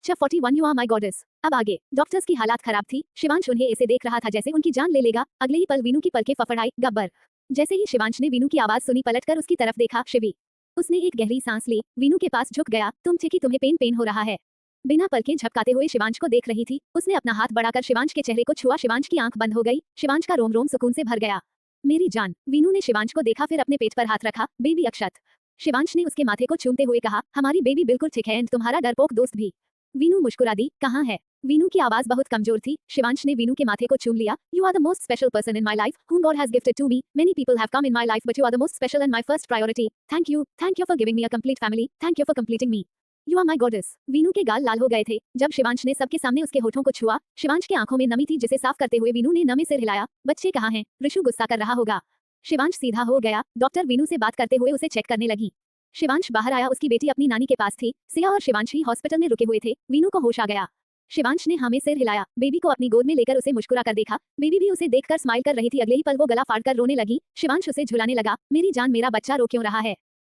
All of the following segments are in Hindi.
Chapter 41 You are my goddess। अब आगे। डॉक्टर्स की हालात खराब थी। शिवांश उन्हें ऐसे देख रहा था जैसे उनकी जान ले लेगा। अगले ही पल वीनू की पलकें फफड़ाई। गब्बर। जैसे ही शिवांश ने वीनू की आवाज सुनी पलटकर उसकी तरफ देखा। शिवी। उसने एक गहरी सांस ली। वीनू के पास झुक गया। तुम थे कि तुम्हें पेन हो रहा है। बिना पलकें झपकाते हुए शिवांश को देख रही थी। उसने अपना हाथ बढ़ाकर शिवांश के चेहरे को छुआ। शिवांश की आंख बंद हो गई। शिवांश का रोम रोम सुकून से भर गया। मेरी जान। वीनू ने शिवांश को देखा फिर अपने पेट पर हाथ रखा। बेबी अक्षत। शिवांश ने उसके माथे को चूमते हुए कहा, हमारी बेबी बिल्कुल ठीक है एंड तुम्हारा डरपोक दोस्त भी। वीनू मुस्कुरा दी। कहाँ है? वीनू की आवाज बहुत कमजोर थी। शिवांश ने वीनू के माथे को चूम लिया। You are the most special person in my life whom God has gifted to me. Many people have come in my life but you are the most special and my first priority. Thank you for giving me a complete family. Thank you for completing me. You are my goddess. Veenu के गाल लाल हो गए थे जब शिवांश ने सबके सामने उसके होठों को छुआ। शिवांश की आंखों में नमी थी जिसे साफ करते हुए वीनू ने नमे सिर हिलाया। बच्चे कहाँ हैं? ऋषु गुस्सा कर रहा होगा। शिवांश सीधा हो गया। डॉक्टर वीनू से बात करते हुए उसे चेक करने लगी। शिवांश बाहर आया। उसकी बेटी अपनी नानी के पास थी। सिया और शिवांश ही हॉस्पिटल में रुके हुए थे। वीनू को होश आ गया। शिवांश ने हमें सिर हिलाया। बेबी को अपनी गोद में लेकर उसे मुस्कुरा कर देखा। बेबी भी उसे देखकर स्माइल कर रही थी। अगले ही पल वो गला फाड़कर रोने लगी। शिवांश उसे झुलाने लगा। मेरी जान, मेरा बच्चा रो क्यों रहा है?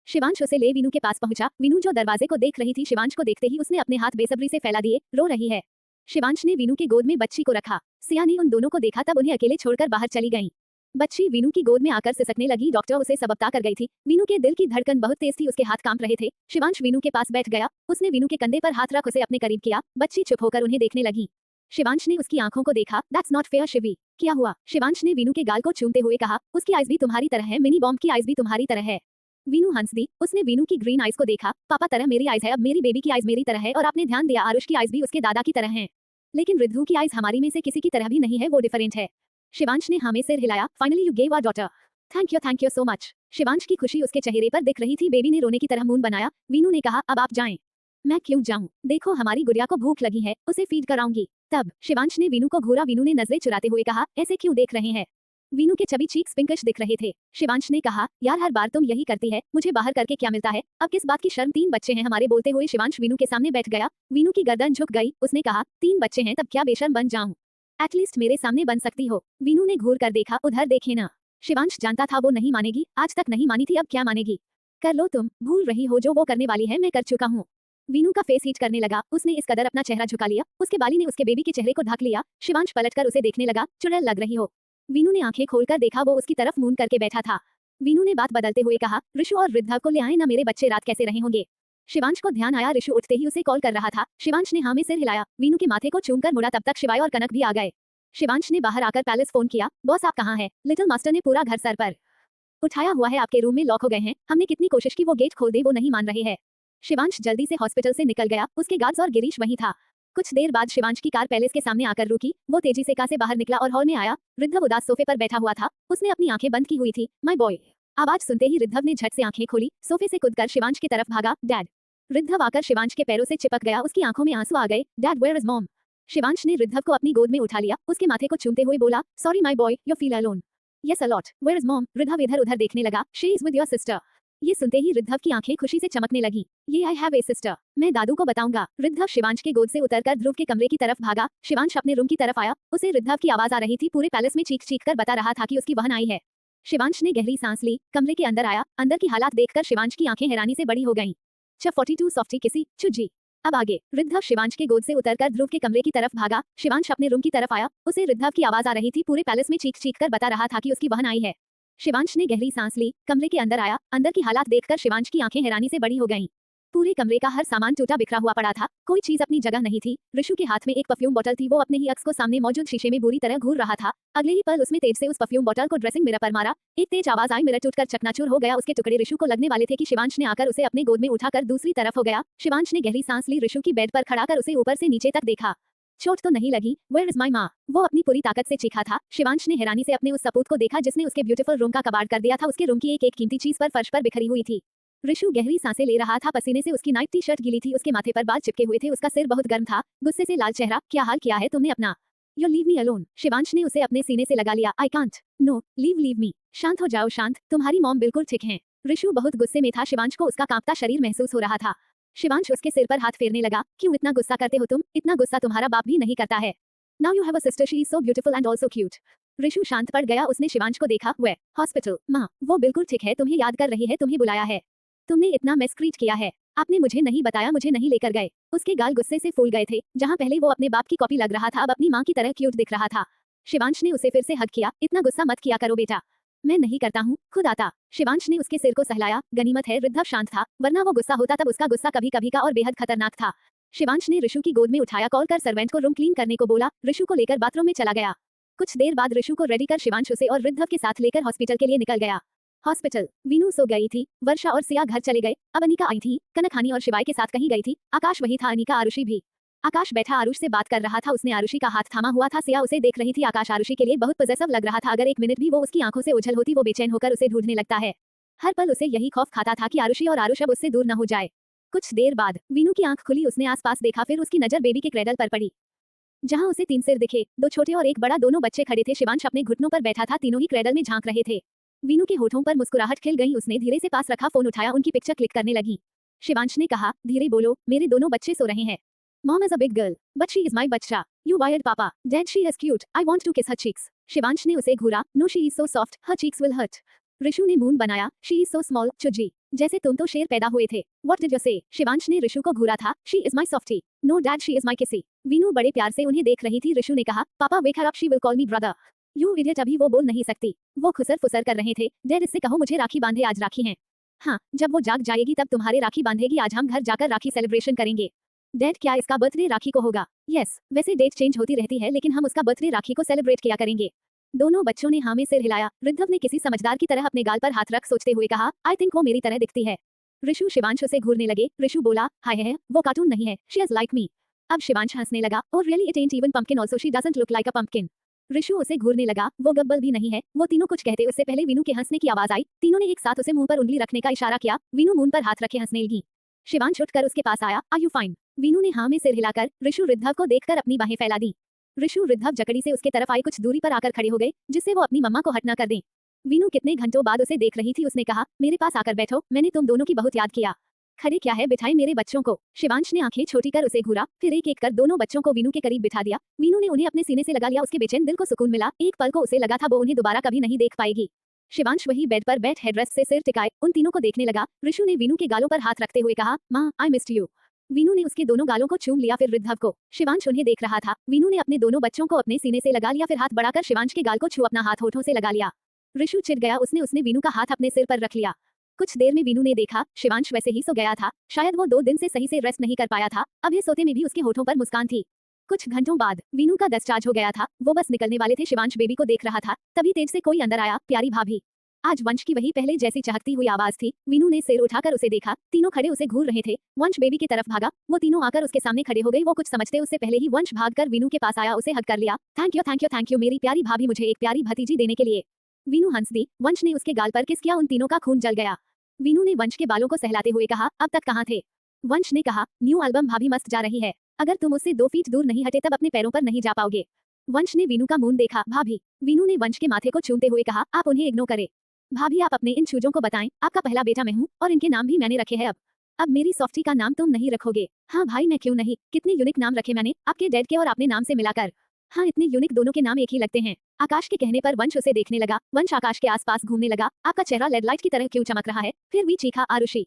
शिवांश उसे ले वीनू के पास पहुंचा। वीनू जो दरवाजे को देख रही थी शिवांश को देखते ही उसने अपने हाथ बेसब्री से फैला दिए। रो रही है। शिवांश ने वीनू के गोद में बच्ची को रखा। सिया ने उन दोनों को देखा तब उन्हें अकेले छोड़कर बाहर चली गईं। बच्ची वीनू की गोद में आकर सिसकने लगी। डॉक्टर उसे सबकता कर गई थी। वीनू के दिल की धड़कन बहुत तेज थी। उसके हाथ कांप रहे थे। शिवांश वीनू के पास बैठ गया। उसने वीनू के कंधे पर हाथ रख उसे अपने करीब किया। बच्ची चुप होकर उन्हें देखने लगी। शिवांश ने उसकी आंखों को देखा। That's not fair Shivi. क्या हुआ? शिवांश ने वीनू के गाल को चूमते हुए कहा। उसकी आइज भी तुम्हारी तरह है। मिनी बॉम्ब की आइज भी तुम्हारी तरह है। वीनू हंस दी। उसने वीनू की ग्रीन आइज को देखा। पापा तरह मेरी आइज है। अब मेरी बेबी की आइज मेरी तरह है और आपने ध्यान दिया आरुष की आइज भी उसके दादा की तरह है। लेकिन रिद्धू की आइज हमारी में से किसी की तरह भी नहीं है। वो डिफरेंट है। शिवांश ने हमें सिर हिलाया। Finally you gave our daughter. Thank you so much. Shivansh की खुशी उसके चेहरे पर दिख रही थी। बेबी ने रोने की तरह मुंह बनाया। वीनू ने कहा, अब आप जाएं। मैं क्यों जाऊं? देखो हमारी गुड़िया को भूख लगी है, उसे फीड कराऊंगी। तब शिवांश ने वीनू को घूरा। वीनू ने नजरें चुराते हुए कहा, ऐसे क्यों देख रहे हैं? वीनू के चबी चीक्स पिंकिश दिख रहे थे। शिवांश ने कहा, यार हर बार तुम यही करती है, मुझे बाहर करके क्या मिलता है? अब किस बात की शर्म? 3 बच्चे हैं हमारे। बोलते हुए शिवांश वीनू के सामने बैठ गया। वीनू की गर्दन झुक गई। उसने कहा, 3 बच्चे हैं तब क्या बेशर्म बन जाऊं? एटलीस्ट मेरे सामने बन सकती हो। वीनू ने घूर कर देखा। उधर देखे ना। शिवांश जानता था वो नहीं मानेगी। आज तक नहीं मानी थी, अब क्या मानेगी? कर लो तुम। भूल रही हो जो वो करने वाली है मैं कर चुका हूँ। वीनू का फेस हीट करने लगा। उसने इस कदर अपना चेहरा झुका लिया। उसके बाली ने उसके बेबी के चेहरे को ढक लिया। शिवांश पलटकर उसे देखने लगा। चुड़ैल लग रही हो। वीनू ने आंखें खोलकर देखा। वो उसकी तरफ मूंद करके बैठा था। वीनू ने बात बदलते हुए कहा, ऋषु और रिद्धव को ले आए ना, मेरे बच्चे रात कैसे रहे होंगे? शिवांश को ध्यान आया ऋषु उठते ही उसे कॉल कर रहा था। शिवांश ने हाँ में सिर हिलाया। वीनू के माथे को चूमकर मुड़ा। तब तक शिवाय और कनक भी आ गए। शिवांश ने बाहर आकर पैलेस फोन किया। बॉस आप कहाँ हैं? लिटिल मास्टर ने पूरा घर सर पर उठाया हुआ है। आपके रूम में लॉक हो गए हैं। हमने कितनी कोशिश की वो गेट खोल दे, वो नहीं मान रहे हैं। शिवांश जल्दी से हॉस्पिटल से निकल गया। उसके गार्ड्स और गिरीश वहीं था। कुछ देर बाद शिवांश की कार पैलेस के सामने आकर रुकी। वो तेजी से कार से बाहर निकला और हॉल में आया। रिद्धव उदास सोफे पर बैठा हुआ था। उसने अपनी आंखें बंद की हुई थी। My boy. आवाज सुनते ही रिद्धव ने झट से आंखें खोली। सोफे से कूदकर शिवांश की तरफ भागा। डैड। रिद्धव आकर शिवांश के पैरों से चिपक गया। उसकी आंखों में आंसू आ गए। Dad where is mom? Shivansh ने रिद्धव को अपनी गोद में उठा लिया। उसके माथे को चूमते हुए बोला, sorry my boy, you feel alone? Yes a lot. Where is mom? Riddhav इधर उधर देखने लगा। She is with your sister. ये सुनते ही रिद्धव की आंखें खुशी से चमकने लगी। ये आई हैव ए सिस्टर। मैं दादू को बताऊंगा। रिद्धव शिवांश के गोद से उतरकर ध्रुव के कमरे की तरफ भागा। शिवांश अपने रूम की तरफ आया। उसे रिद्धव की आवाज आ रही थी। पूरे पैलेस में चीख चीख कर बता रहा था कि उसकी बहन आई है। शिवांश ने गहरी सांस ली। कमरे के अंदर आया। अंदर की हालात देखकर शिवांश की आंखें हैरानी से बड़ी हो गईं। Chapter 42 सॉफ्टी किसी चुजी। अब आगे। रिद्धव शिवांश के गोद से उतरकर ध्रुव के कमरे की तरफ भागा। शिवांश अपने रूम की तरफ आया। उसे रिद्धव की आवाज आ रही थी। पूरे पैलेस में चीख चीख कर बता रहा था कि उसकी बहन आई है। शिवांश ने गहरी सांस ली। कमरे के अंदर आया। अंदर की हालात देखकर शिवांश की आंखें हैरानी से बड़ी हो गईं। पूरे कमरे का हर सामान टूटा बिखरा हुआ पड़ा था। कोई चीज अपनी जगह नहीं थी। ऋषु के हाथ में एक परफ्यूम बोतल थी। वो अपने ही अक्स को सामने मौजूद शीशे में बुरी तरह घूर रहा था। अगले ही पल उसमें तेज से उस परफ्यूम बोतल को ड्रेसिंग मिरर पर मारा। एक तेज आवाज आई। मिरर टूटकर चकनाचूर हो गया। उसके टुकड़े ऋषु को लगने वाले थे कि शिवांश ने आकर उसे अपने गोद में उठाकर दूसरी तरफ हो गया। शिवांश ने गहरी सांस ली। ऋषु की बेड पर खड़ा कर उसे ऊपर से नीचे तक देखा। चोट तो नहीं लगी? वेयर इज माई माँ? वो अपनी पूरी ताकत से चीखा था। शिवांश ने हैरानी से अपने उस सपूत को देखा जिसने उसके ब्यूटीफुल रूम का कबाड़ कर दिया था। उसके रूम की एक एक कीमती चीज पर फर्श पर बिखरी हुई थी। ऋषु गहरी सांसें ले रहा था। पसीने से उसकी नाइट टी शर्ट गीली थी। उसके माथे पर बाल चिपके हुए थे। उसका सिर बहुत गर्म था। गुस्से से लाल चेहरा। क्या हाल किया है तुमने अपना? You leave me alone. Shivansh ने उसे अपने सीने से लगा लिया। I can't. No leave me. शांत हो जाओ शांत। तुम्हारी मॉम बिल्कुल ठीक है। ऋषु बहुत गुस्से में था। शिवांश को उसका कांपता शरीर महसूस हो रहा था। शिवांश उसके सिर पर हाथ फेरने लगा। क्यों इतना गुस्सा करते हो तुम? इतना गुस्सा तुम्हारा बाप भी नहीं करता है। Now you have a sister, she is so beautiful and also cute. Rishu शांत पड़ गया। उसने शिवांश को देखा। वे हॉस्पिटल माँ, वो बिल्कुल ठीक है। तुम्हें याद कर रही है, तुम्हें बुलाया है। तुमने इतना मेस क्रिएट किया है। आपने मुझे नहीं बताया, मुझे नहीं लेकर गए। उसके गाल गुस्से से फूल गए थे। जहां पहले वो अपने बाप की कॉपी लग रहा था, अब अपनी माँ की तरह क्यूट दिख रहा था। शिवांश ने उसे फिर से हग किया। इतना गुस्सा मत किया करो बेटा। मैं नहीं करता हूँ, खुद आता। शिवांश ने उसके सिर को सहलाया। गनीमत है रिद्धव शांत था, वरना वो गुस्सा होता तब उसका गुस्सा कभी कभी का और बेहद खतरनाक था। शिवांश ने ऋषु की गोद में उठाया, कॉल कर सर्वेंट को रूम क्लीन करने को बोला। ऋषु को लेकर बाथरूम में चला गया। कुछ देर बाद ऋषु को रेडी कर शिवांश उसे और रिद्धव के साथ लेकर हॉस्पिटल के लिए निकल गया। हॉस्पिटल। वीनू सो गई थी। वर्षा और सिया घर चले गए। अब अनिका आई थी। कनक और शिवाय के साथ कहीं गई थी। आकाश वही था, अनिका आरुषि भी। आकाश बैठा आरुष से बात कर रहा था। उसने आरुषि का हाथ थामा हुआ था। सिया उसे देख रही थी। आकाश आरुषि के लिए बहुत पॉसेसिव लग रहा था। अगर एक मिनट भी वो उसकी आंखों से ओझल होती, वो बेचैन होकर उसे ढूंढने लगता है। हर पल उसे यही खौफ खाता था कि आरुषि और आरुष अब उससे दूर न हो जाए। कुछ देर बाद वीनू की आंख खुली। उसने आसपास देखा, फिर उसकी नजर बेबी के क्रेडल पर पड़ी, जहां उसे 3 सिर दिखे, 2 छोटे और एक बड़ा। दोनों बच्चे खड़े थे। शिवांश अपने घुटनों पर बैठा था। तीनों ही क्रेडल में झांक रहे थे। वीनू के होठों पर मुस्कुराहट खिल गई। उसने धीरे से पास रखा फोन उठाया, उनकी पिक्चर क्लिक करने लगी। शिवांश ने कहा, धीरे बोलो, मेरे दोनों बच्चे सो रहे हैं। Mom is a big girl, but she is my बच्चा। You weird papa. Dad she is cute, I want to kiss her cheeks. Shivansh ने उसे घूरा। No she is so soft, her cheeks will hurt. Rishu ने मून बनाया। शी इज सो स्मॉल, चुज्जी, जैसे तुम तो शेर पैदा हुए थे। व्हाट डिड यू से? शिवांश ने ऋषु को घूरा था। She is my softy. No dad, she is my kissy. Veenu बड़े प्यार से उन्हें देख रही थी। ऋषु ने कहा, papa wake her up, she will call me brother. You idiot. अभी वो बोल नहीं सकती। वो खुसर फुसर कर रहे थे। डैड इससे कहो मुझे राखी बांधे, आज राखी है। हाँ, जब वो जाग जाएगी तब तुम्हारे राखी बांधेगी। आज हम घर जाकर राखी सेलिब्रेशन करेंगे। डैड क्या इसका बर्थडे राखी को होगा? यस, वैसे डेट चेंज होती रहती है, लेकिन हम उसका बर्थडे राखी को सेलिब्रेट किया करेंगे। दोनों बच्चों ने हाँ में सिर हिलाया। रिद्धव ने किसी समझदार की तरह अपने गाल पर हाथ रख सोचते हुए कहा, आई थिंक वो मेरी तरह दिखती है। ऋषु शिवांश से घूरने लगे। ऋषु बोला, हाय है, वो कार्टून नहीं है, शी इज लाइक मी। अब शिवांश हंसने लगा। Oh really, it ant even pumpkin also, she doesn't look like a pumpkin. Rishu उसे घूरने लगा। वो गब्बल भी नहीं है। वो तीनों कुछ कहते उससे पहले वीनू के हंसने की आवाज आई। तीनों ने एक साथ उसे मुंह पर उंगली रखने का इशारा किया। वीनू मुंह पर हाथ रखे हंसने लगी। शिवांश उठकर उसके पास आया। Are you fine? वीनू ने हाँ में सिर हिलाकर ऋषु रिद्धव को देखकर अपनी बाहें फैला दी। ऋषु रिद्धव जकड़ी से उसके तरफ आए, कुछ दूरी पर आकर खड़े हो गए, जिससे वो अपनी मम्मा को हट न कर दें। वीनू कितने घंटों बाद उसे देख रही थी। उसने कहा, मेरे पास आकर बैठो, मैंने तुम दोनों की बहुत याद किया। खड़े क्या है, बिठाए मेरे बच्चों को। शिवांश ने आंखें छोटी कर उसे घूरा, फिर एक एक कर दोनों बच्चों को वीनू के करीब बिठा दिया। वीनू ने उन्हें अपने सीने से लगा लिया। उसके बेचैन दिल को सुकून मिला। एक पल को उसे लगा था वो उन्हें दोबारा कभी नहीं देख पाएगी। शिवांश वही बेड पर बैठ हेडरेस्ट से सिर टिकाए उन तीनों को देखने लगा। ऋषु ने वीनू के गालों पर हाथ रखते हुए कहा, माँ आई मिस्ड यू। वीनू ने उसके दोनों गालों को चूम लिया, फिर रिद्धव को। शिवांश उन्हें देख रहा था। वीनू ने अपने दोनों बच्चों को अपने सीने से लगा लिया, फिर हाथ बढ़ाकर शिवांश के गाल को छू अपना हाथ होठों से लगा लिया। ऋषु चिढ़ गया। उसने वीनू का हाथ अपने सिर पर रख लिया। कुछ देर में वीनू ने देखा शिवांश वैसे ही सो गया था। शायद वो 2 दिन से सही से रेस्ट नहीं कर पाया था। अब ये सोते में भी उसके होठों पर मुस्कान थी। कुछ घंटों बाद वीनू का डिस्चार्ज हो गया था। वो बस निकलने वाले थे। शिवांश बेबी को देख रहा था, तभी तेज से कोई अंदर आया। प्यारी भाभी। आज वंश की वही पहले जैसी चहकती हुई आवाज थी। वीनू ने सिर उठाकर उसे देखा। तीनों खड़े उसे घूर रहे थे। वंश बेबी की तरफ भागा। वो तीनों आकर उसके सामने खड़े हो गए। वो कुछ समझते उससे पहले ही वंश भागकर वीनू के पास आया, उसे हग कर लिया। Thank you thank you thank you मेरी प्यारी भाभी, मुझे एक प्यारी भतीजी देने के लिए। वीनू हंस दी। वंश ने उसके गाल पर किस किया। उन तीनों का खून जल गया। वीनू ने वंश के बालों को सहलाते हुए कहा, अब तक कहाँ थे? वंश ने कहा, न्यू एल्बम भाभी मस्त जा रही है। अगर तुम उससे 2 फीट दूर नहीं हटे तब अपने पैरों पर नहीं जा पाओगे। वंश ने वीनू का मुंह देखा। भाभी। वीनू ने वंश के माथे को चूमते हुए कहा, आप उन्हें इग्नोर करें। भाभी आप अपने इन चूजों को बताएं, आपका पहला बेटा मैं हूँ और इनके नाम भी मैंने रखे हैं। अब मेरी सॉफ्टी का नाम तुम नहीं रखोगे। हाँ भाई, मैं क्यों नहीं, कितने यूनिक नाम रखे मैंने आपके डैड के और अपने नाम से मिलाकर। हाँ, इतने यूनिक, दोनों के नाम एक ही लगते हैं। आकाश के कहने पर वंश उसे देखने लगा। वंश आकाश के आसपास घूमने लगा। आपका चेहरा लेड लाइट की तरह क्यों चमक रहा है? फिर भी चीखा। आरुषि।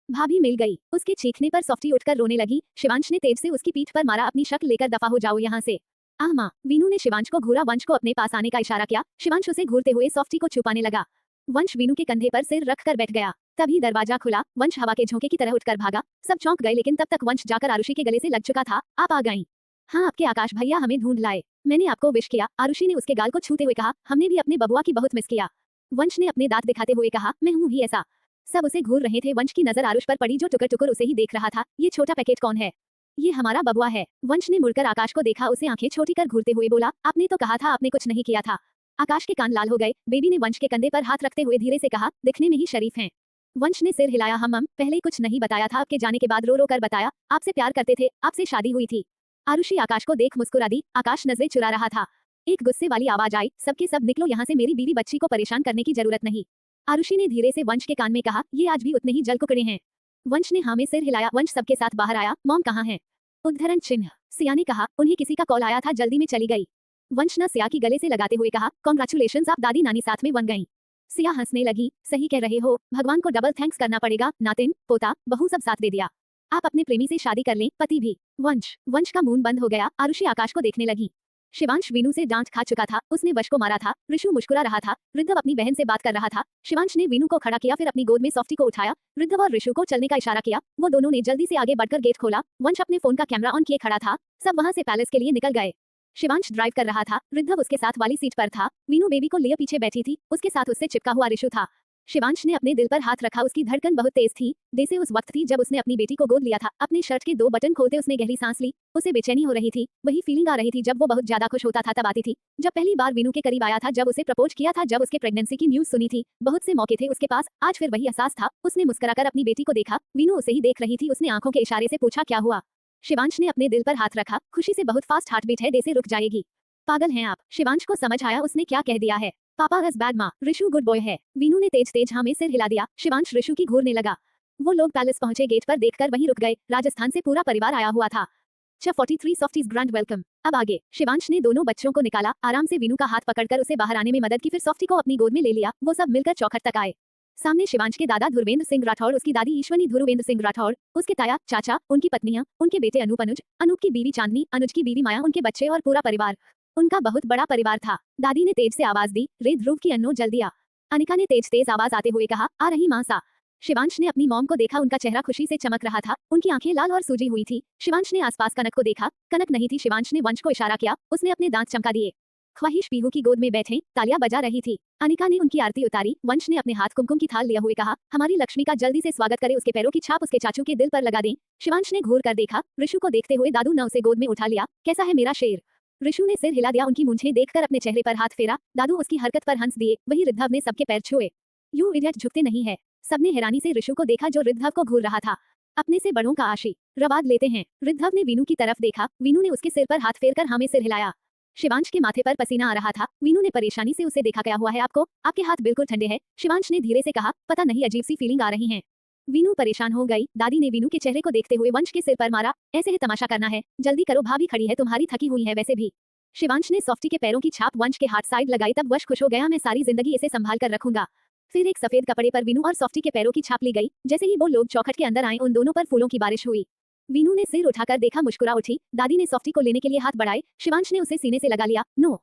भाभी मिल गई। उसके चीखने पर सॉफ्टी उठकर रोने लगी। शिवांश ने तेज से उसकी पीठ पर मारा, अपनी शक्ल लेकर दफा हो जाओ यहाँ से। आह माँ। वीनू ने शिवांश को घूरा। वंश को अपने पास आने का इशारा किया। शिवांश उसे घूरते हुए सॉफ्टी को छुपाने लगा। वंश वीनू के कंधे पर सिर रखकर बैठ गया। तभी दरवाजा खुला। वंश हवा के झोंके की तरह उठकर भागा। सब चौंक गए, लेकिन तब तक वंश जाकर आरुषि के गले से लग चुका था। आप आ गईं। हाँ, आपके आकाश भैया हमें ढूंढ लाए। मैंने आपको विश किया। आरुषि ने उसके गाल को छूते हुए कहा, हमने भी अपने बबुआ की बहुत मिस किया। वंश ने अपने दांत दिखाते हुए कहा, मैं हूँ ही ऐसा। सब उसे घूर रहे थे। वंश की नजर आरुष पर पड़ी, जो टुकर टुकर उसे ही देख रहा था। ये छोटा पैकेट कौन है? ये हमारा बबुआ है। वंश ने मुड़कर आकाश को देखा। उसे आंखें छोटी कर घूरते हुए बोला, आपने तो कहा था आपने कुछ नहीं किया था। आकाश के कान लाल हो गए। बेबी ने वंश के कंधे पर हाथ रखते हुए धीरे से कहा, दिखने में ही शरीफ हैं। वंश ने सिर हिलाया। हम पहले कुछ नहीं बताया था, आपके जाने के बाद रो रो कर बताया। आपसे प्यार करते थे, आपसे शादी हुई थी। आरुषि आकाश को देख मुस्कुरा दी। आकाश नजरें चुरा रहा था। एक गुस्से वाली आवाज आई, सबके सब निकलो यहाँ से, मेरी बीवी बच्ची को परेशान करने की जरूरत नहीं। आरुषि ने धीरे से वंश के कान में कहा, ये आज भी उतने ही जल कुकड़े हैं। वंश ने हाँ में सिर हिलाया। वंश सबके साथ बाहर आया। मॉम कहाँ है? उद्धरण चिन्ह। सिया ने कहा, उन्हें किसी का कॉल आया था, जल्दी में चली गई। वंश ने सिया की गले से लगाते हुए कहा, कॉन्ग्रेचुलेशंस, आप दादी नानी साथ में बन गईं। सिया हंसने लगी, सही कह रहे हो, भगवान को डबल थैंक्स करना पड़ेगा, नातिन, पोता, बहू सब साथ दे दिया। आप अपने प्रेमी से शादी कर लें, पति भी। वंश का मुंह बंद हो गया, आरुषि आकाश को देखने लगी। शिवांश वीनू से डांट खा चुका था, उसने वश को मारा था। ऋषु मुस्कुरा रहा था, रिद्धव अपनी बहन से बात कर रहा था। शिवांश ने वीनू को खड़ा किया, फिर अपनी गोद में सॉफ्टी को उठाया। रिद्धव और ऋषु को चलने का इशारा किया। वो दोनों ने जल्दी से आगे बढ़कर गेट खोला। वंश अपने फोन का कैमरा ऑन किए खड़ा था। सब वहां से पैलेस के लिए निकल गए। शिवांश ड्राइव कर रहा था, रिद्धव उसके साथ वाली सीट पर था। वीनू बेबी को लिए पीछे बैठी थी, उसके साथ उससे चिपका हुआ ऋषु था। शिवांश ने अपने दिल पर हाथ रखा, उसकी धड़कन बहुत तेज थी। जैसे उस वक्त थी जब उसने अपनी बेटी को गोद लिया था। अपने शर्ट के 2 बटन खोलते उसने गहरी सांस ली। उसे बेचैनी हो रही थी, वही फीलिंग आ रही थी जब वो बहुत ज्यादा खुश होता था तब आती थी। जब पहली बार वीनू के करीब आया था, जब उसे प्रपोज किया था, जब उसके प्रेगनेंसी की न्यूज सुनी थी। बहुत से मौके थे उसके पास, आज फिर वही एहसास था। उसने मुस्कुराकर अपनी बेटी को देखा, वीनू उसे ही देख रही थी। उसने आंखों के इशारे से पूछा, क्या हुआ? शिवांश ने अपने दिल पर हाथ रखा, खुशी से बहुत फास्ट हार्ट बीट है, जैसे रुक जाएगी। पागल हैं आप। शिवांश को समझ आया उसने क्या कह दिया है। पापा इज बैड माँ, ऋषु गुड बॉय है। वीनू ने तेज तेज हाँ में सिर हिला दिया। शिवांश ऋषु की घूरने लगा। वो लोग पैलेस पहुंचे, गेट पर देखकर वहीं रुक गए। राजस्थान से पूरा परिवार आया हुआ था। 43 सॉफ्टीज ग्रैंड वेलकम। अब आगे। शिवांश ने दोनों बच्चों को निकाला, आराम से वीनू का हाथ पकड़कर उसे बाहर आने में मदद की, फिर सॉफ्टी को अपनी गोद में ले लिया। वो सब मिलकर चौखट तक आए। सामने शिवांश के दादा ध्रुवेंद्र सिंह राठौड़, उसकी दादी ईश्वनी ध्रुवेंद्र सिंह राठौड़, उसके ताया चाचा, उनकी पत्नियां, उनके बेटे अनूप अनुज, अनूप की बीवी चांदनी, अनुज की बीवी माया, उनके बच्चे और पूरा परिवार। उनका बहुत बड़ा परिवार था। दादी ने तेज से आवाज दी, रे ध्रुव की अन्नो जल्दी आ। अनिका ने तेज तेज आवाज आते हुए कहा, आ रही मां सा। शिवांश ने अपनी मॉम को देखा, उनका चेहरा खुशी से चमक रहा था, उनकी आंखें लाल और सूजी हुई थी। शिवांश ने आसपास कनक को देखा, कनक नहीं थी। शिवांश ने वंश को इशारा किया, उसने अपने दांत चमका दिए। ख्वाहिश पीहू की गोद में बैठे, तालियां बजा रही थी। अनिका ने उनकी आरती उतारी। वंश ने अपने हाथ कुमकुम की थाल लिया हुए कहा, हमारी लक्ष्मी का जल्दी से स्वागत करे, उसके पैरों की छाप उसके चाचू के दिल पर लगा दें। शिवांश ने घूर कर देखा, ऋषु को देखते हुए दादू ने उसे गोद में उठा लिया। कैसा है मेरा शेर? ऋषु ने सिर हिला दिया, उनकी मूंछें देखकर अपने चेहरे पर हाथ फेरा। दादू उसकी हरकत पर हंस दिए। वही रिद्धव ने सबके पैर छुए। यू इडियट, झुकते नहीं है। सबने हैरानी से ऋषु को देखा जो रिद्धव को घूर रहा था। अपने से बड़ों का आशीर्वाद लेते हैं। रिद्धव ने वीनू की तरफ देखा, वीनू ने उसके सिर पर हाथ फेरकर हाँ में सिर हिलाया। शिवांश के माथे पर पसीना आ रहा था। वीनू ने परेशानी से उसे देखा, क्या हुआ है आपको? आपके हाथ बिल्कुल ठंडे हैं। शिवांश ने धीरे से कहा, पता नहीं अजीब सी फीलिंग आ रही है। वीनू परेशान हो गई। दादी ने वीनू के चेहरे को देखते हुए वंश के सिर पर मारा, ऐसे ही तमाशा करना है, जल्दी करो, भाभी खड़ी है, तुम्हारी थकी हुई है वैसे भी। शिवांश ने सॉफ्टी के पैरों की छाप वंश के हाथ साइड लगाई, तब वंश खुश हो गया, मैं सारी जिंदगी इसे संभाल कर रखूंगा। फिर एक सफेद कपड़े पर वीनू और सॉफ्टी के पैरों की छाप ली गई। जैसे ही वो लोग चौखट के अंदर आए, उन दोनों पर फूलों की बारिश हुई। वीनू ने सिर उठाकर देखा, मुस्कुरा उठी। दादी ने सॉफ्टी को लेने के लिए हाथ बढ़ाए। शिवांश ने उसे सीने से लगा लिया। नो।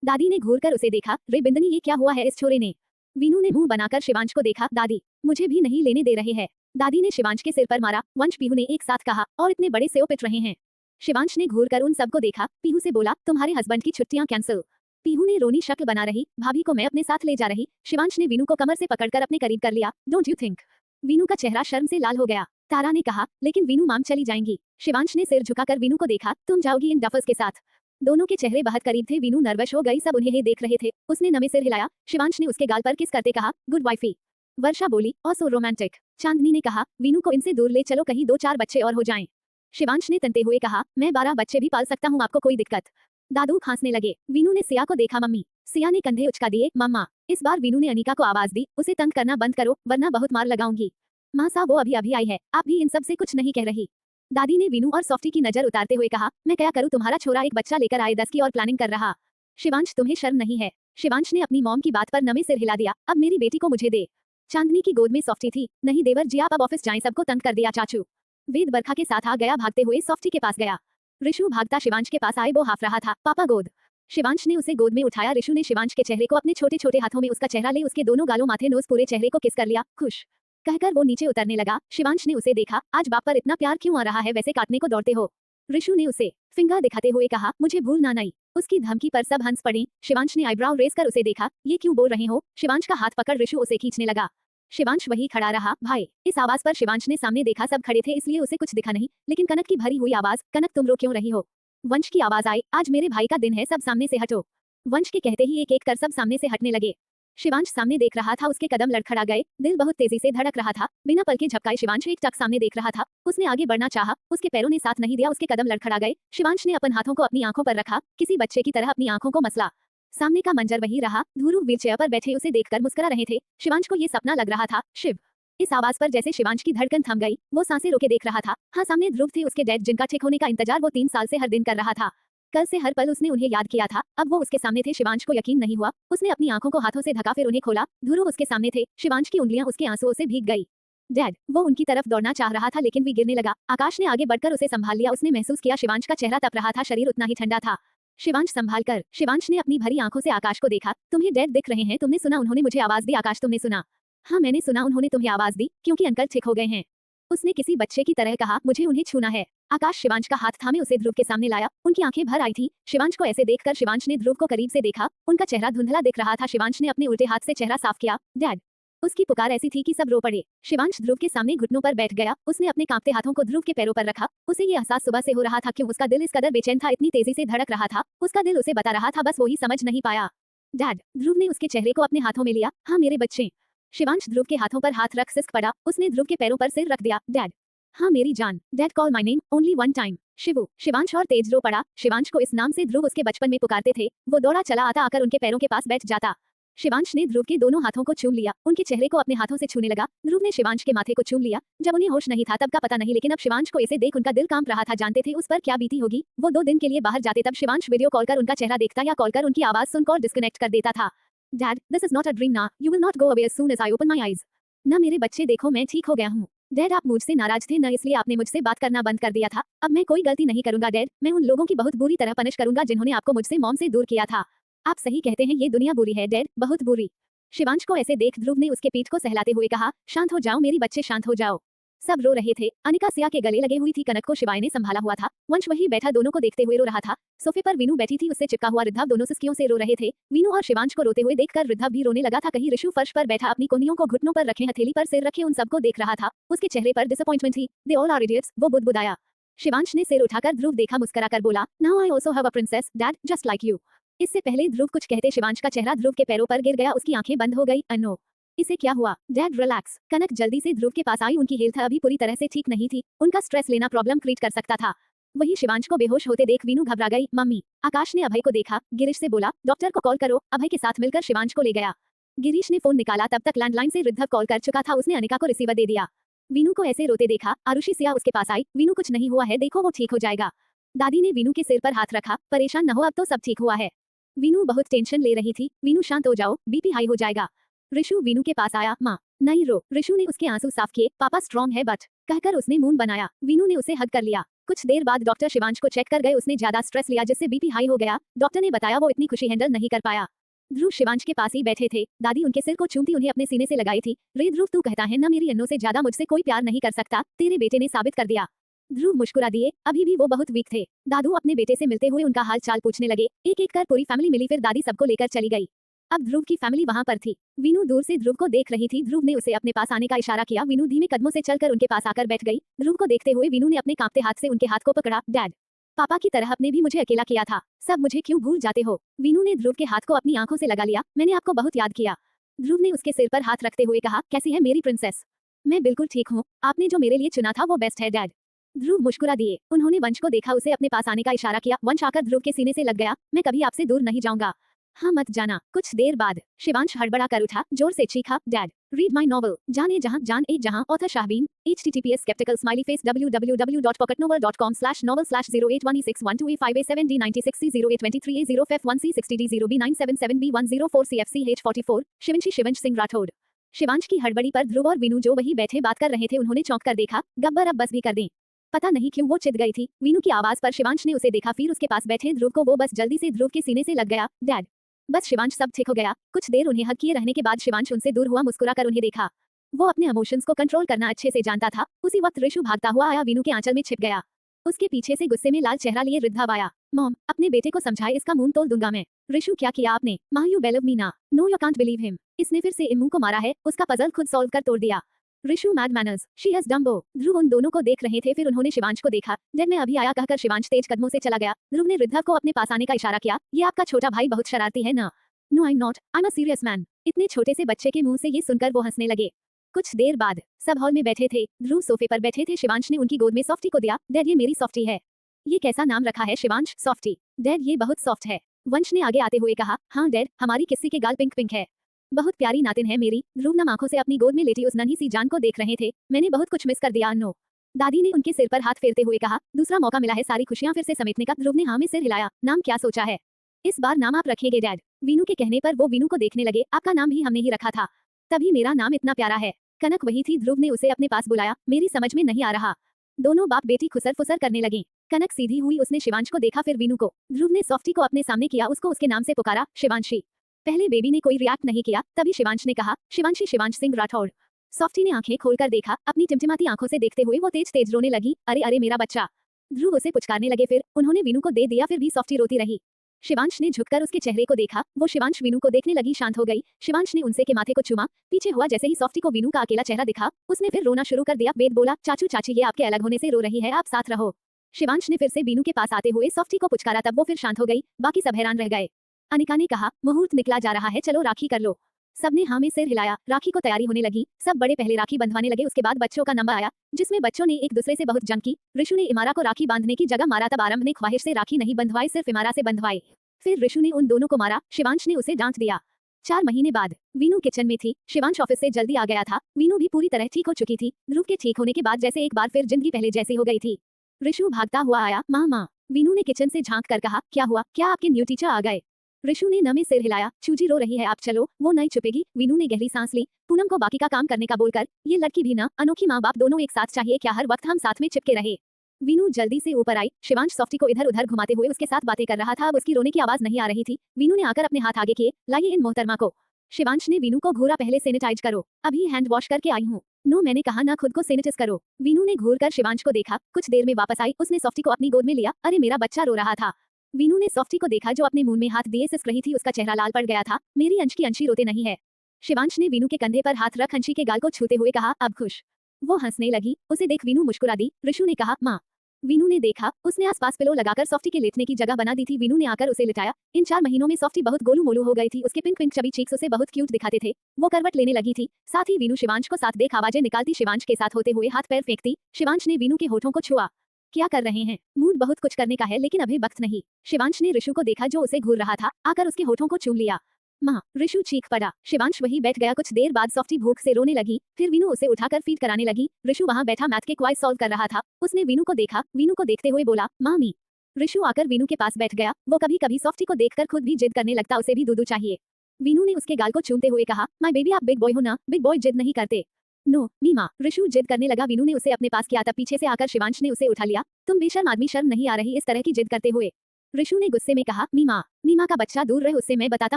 दादी ने घूरकर उसे देखा, रे बिंदनी, ये क्या हुआ है इस छोरे ने? वीनू ने मुंह बनाकर शिवांश को देखा, दादी मुझे भी नहीं लेने दे रहे हैं। दादी ने शिवांश के सिर पर मारा। वंश पीहू ने एक साथ कहा, और इतने बड़े सेव पिट रहे हैं। शिवांश ने घूरकर उन सबको देखा। पीहू से बोला, तुम्हारे हस्बैंड की छुट्टियां कैंसिल। पीहू ने रोनी शक्ल बना रही, भाभी को मैं अपने साथ ले जा रही। शिवांश ने वीनू को कमर से पकड़कर अपने करीब कर लिया। Don't you think? वीनू का चेहरा शर्म से लाल हो गया। तारा ने कहा, लेकिन वीनू माम चली जाएंगी। शिवांश ने सिर झुकाकर वीनू को देखा, तुम जाओगी इन डफर्स के साथ? दोनों के चेहरे बहुत करीब थे। वीनू नर्वस हो गई, सब उन्हें ही देख रहे थे। उसने नमे सिर हिलाया। शिवांश ने उसके गाल पर किस करते कहा, गुड वाइफी। वर्षा बोली, और सो रोमांटिक। चांदनी ने कहा, वीनू को इनसे दूर ले चलो, कहीं 2-4 बच्चे और हो जाएं। शिवांश ने तनते हुए कहा, मैं 12 बच्चे भी पाल सकता हूँ, आपको कोई दिक्कत? दादू खांसने लगे। वीनू ने सिया को देखा, मम्मी। सिया ने कंधे उचका दिए, मम्मा। इस बार वीनू ने अनिका को आवाज दी, उसे तंग करना बंद करो, वरना बहुत मार लगाऊंगी। माँ साहब, वो अभी अभी आई है, आप भी इन सब से कुछ नहीं कह रही। दादी ने वीनू और सॉफ्टी की नजर उतारते हुए कहा, मैं क्या करूँ, तुम्हारा छोरा एक बच्चा लेकर आए 10 की और प्लानिंग कर रहा। शिवांश, तुम्हें शर्म नहीं है? शिवांश ने अपनी मॉम की बात पर नमे सिर हिला दिया। अब मेरी बेटी को मुझे दे। चांदनी की गोद में सॉफ्टी थी। नहीं देवर जी, आप अब ऑफिस जाएं, सबको तंग कर दिया चाचू। वेद बरखा के साथ आ गया, भागते हुए सॉफ्टी के पास गया। ऋषु भागता शिवांश के पास आए, वो हाफ रहा था। पापा गोद। शिवांश ने उसे गोद में उठाया। ऋषु ने शिवांश के चेहरे को अपने छोटे छोटे हाथों में उसका चेहरा ले उसके दोनों गालों, माथे, नोज, पूरे चेहरे को किस कर लिया। खुश कहकर वो नीचे उतरने लगा। शिवांश ने उसे देखा, आज बाप पर इतना प्यार क्यों आ रहा है, वैसे काटने को दौड़ते हो? ऋषु ने उसे फिंगर दिखाते हुए कहा, मुझे भूलना नहीं। उसकी धमकी पर सब हंस पड़े। शिवांश ने आईब्राउ रेज कर उसे देखा, ये क्यों बोल रहे हो? शिवांश का हाथ पकड़ ऋषु उसे खींचने लगा। शिवांश वही खड़ा रहा। भाई। इस आवाज पर शिवांश ने सामने देखा, सब खड़े थे इसलिए उसे कुछ दिखा नहीं, लेकिन कनक की भरी हुई आवाज, कनक तुम रो क्यों रही हो? वंश की आवाज आई, आज मेरे भाई का दिन है, सब सामने से हटो। वंश के कहते ही एक एक कर सब सामने से हटने लगे। शिवांश सामने देख रहा था, उसके कदम लड़खड़ा गए, दिल बहुत तेजी से धड़क रहा था। बिना पल के झपकाए शिवांश एक टक सामने देख रहा था। उसने आगे बढ़ना चाहा, उसके पैरों ने साथ नहीं दिया, उसके कदम लड़खड़ा गए। शिवांश ने अपन हाथों को अपनी आंखों पर रखा, किसी बच्चे की तरह अपनी आंखों को मसला। सामने का मंजर वही रहा। ध्रुव व्हीलचेयर पर बैठे उसे देखकर मुस्कुरा रहे थे। शिवांश को ये सपना लग रहा था। शिव। इस आवाज पर जैसे शिवांश की धड़कन थम गई। वो सांसें रोके देख रहा था। हाँ, सामने ध्रुव थे, उसके डैड, जिनका ठीक होने का इंतजार वो 3 साल से हर दिन कर रहा था। कल से हर पल उसने उन्हें याद किया था, अब वो उसके सामने थे। शिवांश को यकीन नहीं हुआ। उसने अपनी आंखों को हाथों से ढका, फिर उन्हें खोला। ध्रुव उसके सामने थे। शिवांश की उंगलियां उसके आंसुओं से भीग गई। डैड, वो उनकी तरफ दौड़ना चाह रहा था लेकिन भी गिरने लगा। आकाश ने आगे बढ़कर उसे संभाल लिया। उसने महसूस किया शिवांश का चेहरा तप रहा था, शरीर उतना ही ठंडा था। शिवांश संभाल कर। शिवांश ने अपनी भरी आंखों से आकाश को देखा। तुम्हें डैड दिख रहे हैं। तुमने सुना उन्होंने मुझे आवाज दी? आकाश, तुमने सुना? हाँ, मैंने सुना उन्होंने तुम्हें आवाज दी क्योंकि अंकल ठीक हो गए हैं। उसने किसी बच्चे की तरह कहा, मुझे उन्हें छूना है। आकाश शिवांश का हाथ थामे उसे ध्रुव के सामने लाया। उनकी आंखें भर आई थी। शिवांश को ऐसे देखकर शिवांश ने ध्रुव को करीब से देखा। उनका चेहरा धुंधला दिख रहा था। शिवांश ने अपने उल्टे हाथ से चेहरा साफ किया। डैड। उसकी पुकार ऐसी थी कि सब रो पड़े। शिवांश ध्रुव के सामने घुटनों पर बैठ गया। उसने अपने कांपते हाथों को ध्रुव के पैरों पर रखा। उसे ये एहसास सुबह से हो रहा था क्यों उसका दिल इस कदर बेचैन था, इतनी तेजी से धड़क रहा था। उसका दिल उसे बता रहा था, बस वो ही समझ नहीं पाया। डैड। ध्रुव ने उसके चेहरे को अपने हाथों में लिया। हाँ मेरे बच्चे। शिवांश ध्रुव के हाथों पर हाथ रख सिसक पड़ा। उसने ध्रुव के पैरों पर सिर रख दिया। डैड। हाँ मेरी जान। Dad call my name only one time. Shivu. Shivansh और तेज रो पड़ा। शिवांश को इस नाम से ध्रुव उसके बचपन में पुकारते थे। वो दौड़ा चला आता, आकर उनके पैरों के पास बैठ जाता। शिवांश ने ध्रुव के दोनों हाथों को चूम लिया। उनके चेहरे को अपने हाथों से छूने लगा। ध्रुव ने शिवांश के माथे को चूम लिया। जब उन्हें होश नहीं था तब का पता नहीं, लेकिन अब शिवांश को इसे देख उनका दिल कांप रहा था। जानते थे उस पर क्या बीती होगी। वो 2 दिन के लिए बाहर जाते, तब शिवांश वीडियो कॉल कर उनका चेहरा देखता या कॉल कर उनकी आवाज सुनकर डिस्कनेक्ट कर देता था। Dad, this is not a dream ना, you will not go away as soon as I open my eyes. ना मेरे बच्चे, देखो मैं ठीक हो गया हूँ। डैड, आप मुझसे नाराज थे न, इसलिए आपने मुझसे बात करना बंद कर दिया था। अब मैं कोई गलती नहीं करूंगा डैड। मैं उन लोगों की बहुत बुरी तरह पनिश करूंगा जिन्होंने आपको मुझसे मॉम से दूर किया था। आप सही कहते हैं, ये दुनिया बुरी है डैड, बहुत बुरी। शिवांश को ऐसे देख ध्रुव ने उसके पीठ को सहलाते हुए कहा, शांत हो जाओ मेरी बच्चे, शांत हो जाओ। सब रो रहे थे। अनिका सिया के गले लगे हुई थी। कनक को शिवाय ने संभाला हुआ था। वंश वही बैठा दोनों को देखते हुए रो रहा था। सोफे पर वीनू बैठी थी, उससे चिपका हुआ रिद्धव दोनों सिसकियों से रो रहे थे। वीनू और शिवांश को रोते हुए देखकर रिद्धव भी रोने लगा था। कहीं ऋषु फर्श पर बैठा अपनी कोहनियों को घुटनों पर रखे हथेली पर सिर रखे उन सबको देख रहा था। उसके चेहरे पर डिसअपॉइंटमेंट थी। दे ऑल आर इडियट्स, वो बुदबुदाया। शिवांश ने सिर उठाकर ध्रुव देखा, मुस्कुराकर बोला, now I also have a princess dad, just like you. इससे पहले ध्रुव कुछ कहते शिवांश का चेहरा ध्रुव के पैरों पर गिर गया। उसकी आंखें बंद हो गई। अनो, इसे क्या हुआ? Dad relax. कनक जल्दी से ध्रुव के पास आई। उनकी हेल्थ अभी पूरी तरह से ठीक नहीं थी। उनका स्ट्रेस लेना प्रॉब्लम क्रिएट कर सकता था। वही शिवांश को बेहोश होते देख वीनू घबरा गई। मम्मी। आकाश ने अभय को देखा। गिरीश से बोला, डॉक्टर को कॉल करो। अभय के साथ मिलकर शिवांश को ले गया। गिरीश ने फोन निकाला, तब तक लैंडलाइन से रिद्धव कॉल कर चुका था। उसने अनिका को रिसीवर दे दिया। वीनू को ऐसे रोते देखा। आरुषि सिया उसके पास आई। वीनू, कुछ नहीं हुआ है, देखो वो ठीक हो जाएगा। दादी ने वीनू के सिर पर हाथ रखा। परेशान न हो, अब तो सब ठीक हुआ है। वीनू बहुत टेंशन ले रही थी। वीनू शांत हो जाओ, बीपी हाई हो जाएगा। ऋषु वीनू के पास आया। माँ नहीं रो। ऋषु ने उसके आंसू साफ किए। पापा स्ट्रॉन्ग है बट, कहकर उसने मुंह बनाया। वीनू ने उसे हग कर लिया। कुछ देर बाद डॉक्टर शिवांश को चेक कर गए। उसने ज्यादा स्ट्रेस लिया जिससे बीपी हाई हो गया। डॉक्टर ने बताया वो इतनी खुशी हैंडल नहीं कर पाया। ध्रुव शिवांश के पास ही बैठे थे। दादी उनके सिर को चूमती उन्हें अपने सीने से लगाई थी। रे ध्रुव, तू कहता है ना मेरी अन्नों से ज्यादा मुझसे कोई प्यार नहीं कर सकता, तेरे बेटे ने साबित कर दिया। ध्रुव मुस्कुरा दिए। अभी भी वो बहुत वीक थे। दादू अपने बेटे से मिलते हुए उनका हाल चाल पूछने लगे। एक एक कर पूरी फैमिली मिली, फिर दादी सबको लेकर चली गई। अब ध्रुव की फैमिली वहां पर थी। वीनू दूर से ध्रुव को देख रही थी। ध्रुव ने उसे अपने पास आने का इशारा किया। वीनू धीमे कदमों से चलकर उनके पास आकर बैठ गई। ध्रुव को देखते हुए वीनू ने अपने कांपते हाथ से उनके हाथ को पकड़ा। डैड, पापा की तरह आपने भी मुझे अकेला किया था, सब मुझे क्यों भूल जाते हो? वीनू ने ध्रुव के हाथ को अपनी आंखों से लगा लिया। मैंने आपको बहुत याद किया। ध्रुव ने उसके सिर पर हाथ रखते हुए कहा, कैसी है मेरी प्रिंसेस? मैं बिल्कुल ठीक हूँ। आपने जो मेरे लिए चुना था वो बेस्ट है डैड। ध्रुव मुस्कुरा दिए। उन्होंने वंश को देखा, उसे अपने पास आने का इशारा किया। वंश आकर ध्रुव के सीने से लग गया। मैं कभी आपसे दूर नहीं जाऊंगा। हाँ मत जाना। कुछ देर बाद शिवांश हड़बड़ा कर उठा, जोर से चीखा, डैड रीड माई नॉवल जाने जहां जान एक जहां, author Shahbeen, https skeptical smiley face www.pocketnovel.com/novel/081612A57D96C0823A0F1C60D0B977B104CFCH44 Shivanshi Shivansh Singh Rathore. Shivansh की हड़बड़ी पर ध्रुव और वीनू जो वही बैठे बात कर रहे थे उन्होंने चौंक कर देखा। गब्बर, अब बस भी कर दें। पता नहीं क्यों वो चिढ़ गई थी। वीनू की आवाज पर शिवांश ने उसे देखा, फिर उसके पास बैठे ध्रुव को वो बस जल्दी से ध्रुव के सीने से लग गया। डैड, बस शिवांश, सब ठीक हो गया। कुछ देर उन्हें हग किए रहने के बाद शिवांश उनसे दूर हुआ, मुस्कुरा कर उन्हें देखा। वो अपने इमोशंस को कंट्रोल करना अच्छे से जानता था। उसी वक्त ऋषु भागता हुआ आया, वीनू के आंचल में छिप गया। उसके पीछे से गुस्से में लाल चेहरा लिए रिद्धव आया। मॉम, अपने बेटे को समझाए, इसका मुंह तोड़ दूंगा मैं। ऋषु, क्या किया आपने? माँ, यू बिलीव मी ना? No you can't believe him. इसने फिर से इम्मू को मारा है। उसका पजल खुद सॉल्व कर तोड़ दिया। Rishu, mad manners, she has dumbo. Dhruv उन दोनों को देख रहे थे, फिर उन्होंने शिवांश को देखा। डैड, मैं अभी आया कहकर शिवांश तेज कदमों से चला गया। ध्रुव ने रिद्धव को अपने पास आने का इशारा किया। ये आपका छोटा भाई बहुत शरारती है ना? No I am not, I am a serious man. इतने छोटे से बच्चे के मुंह से ये सुनकर वो हंसने लगे। कुछ देर बाद सब हॉल में बैठे थे। ध्रुव सोफे पर बैठे थे। शिवांश ने उनकी गोद में सॉफ्टी को दिया। डैड, ये मेरी सॉफ्टी है। ये कैसा नाम रखा है शिवांश? सॉफ्टी। डैड, ये बहुत सॉफ्ट है। वंश ने आगे आते हुए कहा, हाँ डैड, हमारी किस्सी के गाल पिंक पिंक है। बहुत प्यारी नातिन है मेरी। ध्रुव नम आंखों से अपनी गोद में लेटी उस नन्ही सी जान को देख रहे थे। मैंने बहुत कुछ मिस कर दिया अन्नो। दादी ने उनके सिर पर हाथ फेरते हुए कहा, दूसरा मौका मिला है सारी खुशियां फिर से समेटने का। ध्रुव ने हाँ में सिर हिलाया। नाम क्या सोचा है? इस बार नाम आप रखेंगे डैड। वीनू के कहने पर वो वीनू को देखने लगे। आपका नाम भी हमने ही रखा था, तभी मेरा नाम इतना प्यारा है। कनक वही थी। ध्रुव ने उसे अपने पास बुलाया। मेरी समझ में नहीं आ रहा। दोनों बाप बेटी खुसर फुसर करने लगे। कनक सीधी हुई, उसने शिवांश को देखा फिर वीनू को। ध्रुव ने सॉफ्टी को अपने सामने किया, उसको उसके नाम से पुकारा, शिवांशी। पहले बेबी ने कोई रिएक्ट नहीं किया, तभी शिवांश ने कहा, शिवांशी शिवांश सिंह राठौड़। सॉफ्टी ने आंखें खोलकर देखा। अपनी टिमटिमाती आंखों से देखते हुए वो तेज तेज रोने लगी। अरे अरे मेरा बच्चा। ध्रुव उसे पुचकारने लगे, फिर उन्होंने वीनू को दे दिया, फिर भी सॉफ्टी रोती रही। शिवांश ने झुककर उसके चेहरे को देखा। वो शिवांश वीनू को देखने लगी, शांत हो गई। शिवांश ने उनसे के माथे को चूमा, पीछे हुआ। जैसे ही सॉफ्टी को वीनू का अकेला चेहरा दिखा, उसने फिर रोना शुरू कर दिया। वेद बोला, चाचू चाची ये आपके अलग होने से रो रही है, आप साथ रहो। शिवांश ने फिर से वीनू के पास आते हुए सॉफ्टी को पुचकारा, तब वो फिर शांत हो गई। बाकी सब हैरान रह गए। अनिका ने कहा, मुहूर्त निकला जा रहा है, चलो राखी कर लो। सबने हाँ में सिर हिलाया। राखी को तैयारी होने लगी। सब बड़े पहले राखी बंधवाने लगे। उसके बाद बच्चों का नंबर आया, जिसमें बच्चों ने एक दूसरे से बहुत जंग की। ऋषु ने इमारा को राखी बांधने की जगह मारा, तब आरंभ ने ख्वाहिश से राखी नहीं बंधवाई, सिर्फ इमारा से बंधवाई। फिर ऋषु ने उन दोनों को मारा। शिवांश ने उसे डांट दिया। 4 महीने बाद वीनू किचन में थी। शिवांश ऑफिस से जल्दी आ गया था। वीनू भी पूरी तरह ठीक हो चुकी थी। ध्रुव के ठीक होने के बाद जैसे एक बार फिर जिंदगी पहले जैसी हो गई थी। ऋषु भागता हुआ आया। माँ। वीनू ने किचन से झांक कर कहा, क्या हुआ? क्या आपके न्यू टीचर आ गए? ऋषु ने न में सिर हिलाया। चूजी रो रही है, आप चलो, वो नहीं चुपेगी। वीनू ने गहरी सांस ली। पूनम को बाकी का काम करने का बोलकर, ये लड़की भी ना, अनोखी माँ बाप दोनों एक साथ चाहिए क्या हर वक्त हम साथ में चिपके रहे? वीनू जल्दी से ऊपर आई। शिवांश सॉफ्टी को इधर उधर घुमाते हुए उसके साथ बातें कर रहा था। अब उसकी रोने की आवाज नहीं आ रही थी। वीनू ने आकर अपने हाथ आगे किए। लाइए इन मोहतरमा को। शिवांश ने वीनू को घूरा, पहले सैनिटाइज करो, अभी हैंड वॉश करके आई हूँ। नो मैंने कहा ना, खुद को सैनिटाइज करो। वीनू ने घूर कर शिवांश को देखा। कुछ देर में वापस आई। उसने सॉफ्टी को अपनी गोद में लिया। अरे मेरा बच्चा रो रहा था। वीनू ने सॉफ्टी को देखा जो अपने मुंह में हाथ दिए सिसक रही थी। उसका चेहरा लाल पड़ गया था। मेरी अंश की अंशी रोते नहीं है। शिवांश ने वीनू के कंधे पर हाथ रख अंशी के गाल को छूते हुए कहा, अब खुश? वो हंसने लगी। उसे देख वीनू मुस्कुरा दी। ऋषु ने कहा, माँ। वीनू ने देखा, उसने आसपास पिलो लगाकर सॉफ्टी के लेटने की जगह बना दी थी। वीनू ने आकर उसे लिटाया। इन 4 महीनों में सॉफ्टी बहुत गोलू मोलू हो गई थी। उसके पिंक पिंक चबी चीक्स उसे बहुत क्यूट दिखाते थे। वो करवट लेने लगी थी। साथ ही वीनू शिवांश को साथ देख आवाजें निकालती, शिवांश के साथ होते हुए हाथ पैर फेंकती। शिवांश ने वीनू के होठों को छुआ। क्या कर रहे हैं? मूड बहुत कुछ करने का है, लेकिन अभी वक्त नहीं। शिवांश ने ऋषु को देखा जो उसे घूर रहा था, आकर उसके होठों को चूम लिया। माँ। ऋषु चीख पड़ा। शिवांश वही बैठ गया। कुछ देर बाद सॉफ्टी भूख से रोने लगी। फिर वीनू उसे उठाकर फीड कराने लगी। ऋषु वहाँ बैठा मैथ के क्वाइज सॉल्व कर रहा था। उसने वीनू को देखा। वीनू को देखते हुए बोला, मामी। ऋषु आकर वीनू के पास बैठ गया। वो कभी कभी सॉफ्टी को देखकर खुद भी जिद करने लगता, उसे भी दूधू चाहिए। वीनू ने उसके गाल को चूमते हुए कहा, माय बेबी आप बिग बॉय हो ना, बिग बॉय जिद नहीं करते। नो मीमा। ऋषु जिद करने लगा। वीनू ने उसे अपने पास किया, तब पीछे से आकर शिवांश ने उसे उठा लिया। तुम बेशर्म आदमी, शर्म नहीं आ रही इस तरह की जिद करते हुए? ऋषु ने गुस्से में कहा, मीमा का बच्चा दूर रहे उससे, मैं बताता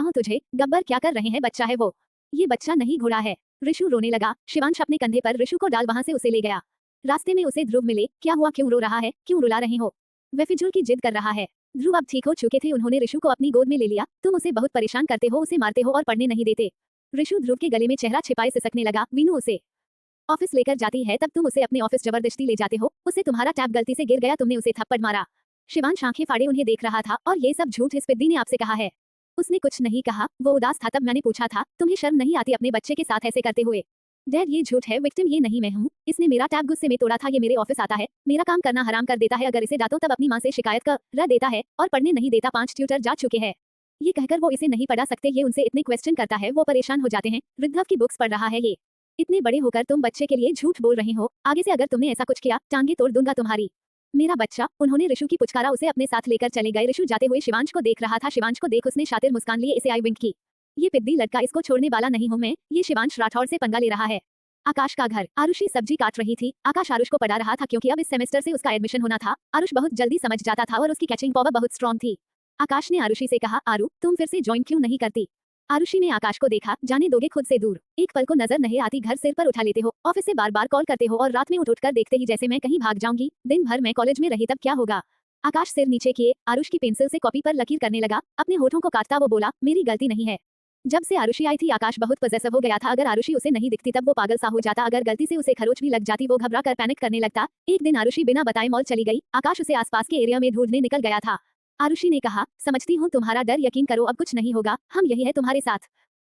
हूँ तुझे। गब्बर क्या कर रहे हैं? बच्चा है वो, ये बच्चा नहीं घोड़ा है। ऋषु रोने लगा। शिवांश अपने कंधे पर ऋषु को डाल वहां से उसे ले गया। रास्ते में उसे ध्रुव मिले। क्या हुआ, क्यों रो रहा है? क्यों रुला रहे हो? वह फिजूल की जिद कर रहा है। ध्रुव अब ठीक हो चुके थे। उन्होंने ऋषु को अपनी गोद में ले लिया। तुम उसे बहुत परेशान करते हो, उसे मारते हो और पढ़ने नहीं देते। ऋषु ध्रुव के गले में चेहरा छिपाए सिसकने लगा। वीनू उसे ऑफिस लेकर जाती है, तब तुम उसे अपने ऑफिस जबरदस्ती ले जाते हो। उससे तुम्हारा टैब गलती से गिर गया, तुमने उसे थप्पड़ मारा। शिवांश आंखें फाड़े उन्हें देख रहा था। और ये सब झूठ इस पिद्दी ने आपसे कहा है? उसने कुछ नहीं कहा, वो उदास था। तब मैंने पूछा था, तुम्हें शर्म नहीं आती अपने बच्चे के साथ ऐसे करते हुए? डैड ये झूठ है, विक्टिम ये नहीं मैं हूँ। इसने मेरा टैब गुस्से में तोड़ा था। ये मेरे ऑफिस आता है, मेरा काम करना हराम कर देता है। अगर इसे डांटो तब अपनी माँ से शिकायत कर देता है और पढ़ने नहीं देता। 5 ट्यूटर जा चुके हैं। ये कहकर वो इसे नहीं पढ़ा सकते। ये उनसे इतने क्वेश्चन करता है, वो परेशान हो जाते हैं। वृद्धा की बुक्स पढ़ रहा है ये। इतने बड़े होकर तुम बच्चे के लिए झूठ बोल रहे हो। आगे से अगर तुमने ऐसा कुछ किया, टांगे तोड़ दूंगा तुम्हारी। मेरा बच्चा। उन्होंने ऋषु की पुचकारा, उसे अपने साथ लेकर चले गए। ऋषु जाते हुए शिवांश को देख रहा था। शिवांश को देख उसने शातिर मुस्कान लिए इसे आई विंक की। ये पिद्दी लड़का, इसको छोड़ने वाला नहीं हूं मैं। ये शिवांश राठौड़ से पंगा ले रहा है। आकाश का घर। आरुषि सब्जी काट रही थी। आकाश आरुष को पढ़ा रहा था, क्योंकि अब इस सेमेस्टर से उसका एडमिशन होना था। आरुष बहुत जल्दी समझ जाता था और उसकी कैचिंग पावर बहुत स्ट्रॉन्ग थी। आकाश ने आरुषि से कहा, आरु तुम फिर से ज्वाइन क्यों नहीं करती? आरुषि ने आकाश को देखा। जाने दोगे खुद से दूर? एक पल को नजर नहीं आती, घर सिर पर उठा लेते हो, ऑफिस से बार बार कॉल करते हो और रात में उठ कर देखते ही जैसे मैं कहीं भाग जाऊंगी। दिन भर मैं कॉलेज में रही तब क्या होगा? आकाश सिर नीचे किए आरुष की पेंसिल से कॉपी पर लकीर करने लगा। अपने होठों को काटता वो बोला, मेरी गलती नहीं है। जब से आरुषि आई थी आकाश बहुत पजेसिव हो गया था। अगर आरुषि उसे नहीं दिखती तब वो पागल सा हो जाता। अगर गलती से उसे खरोच भी लग जाती वो घबरा कर पैनिक करने लगता। एक दिन आरुषि बिना बताए मॉल चली गई। आकाश उसे आसपास के एरिया में ढूंढने निकल गया था। आरुषि ने कहा, समझती हूँ तुम्हारा डर, यकीन करो अब कुछ नहीं होगा, हम यही है तुम्हारे साथ।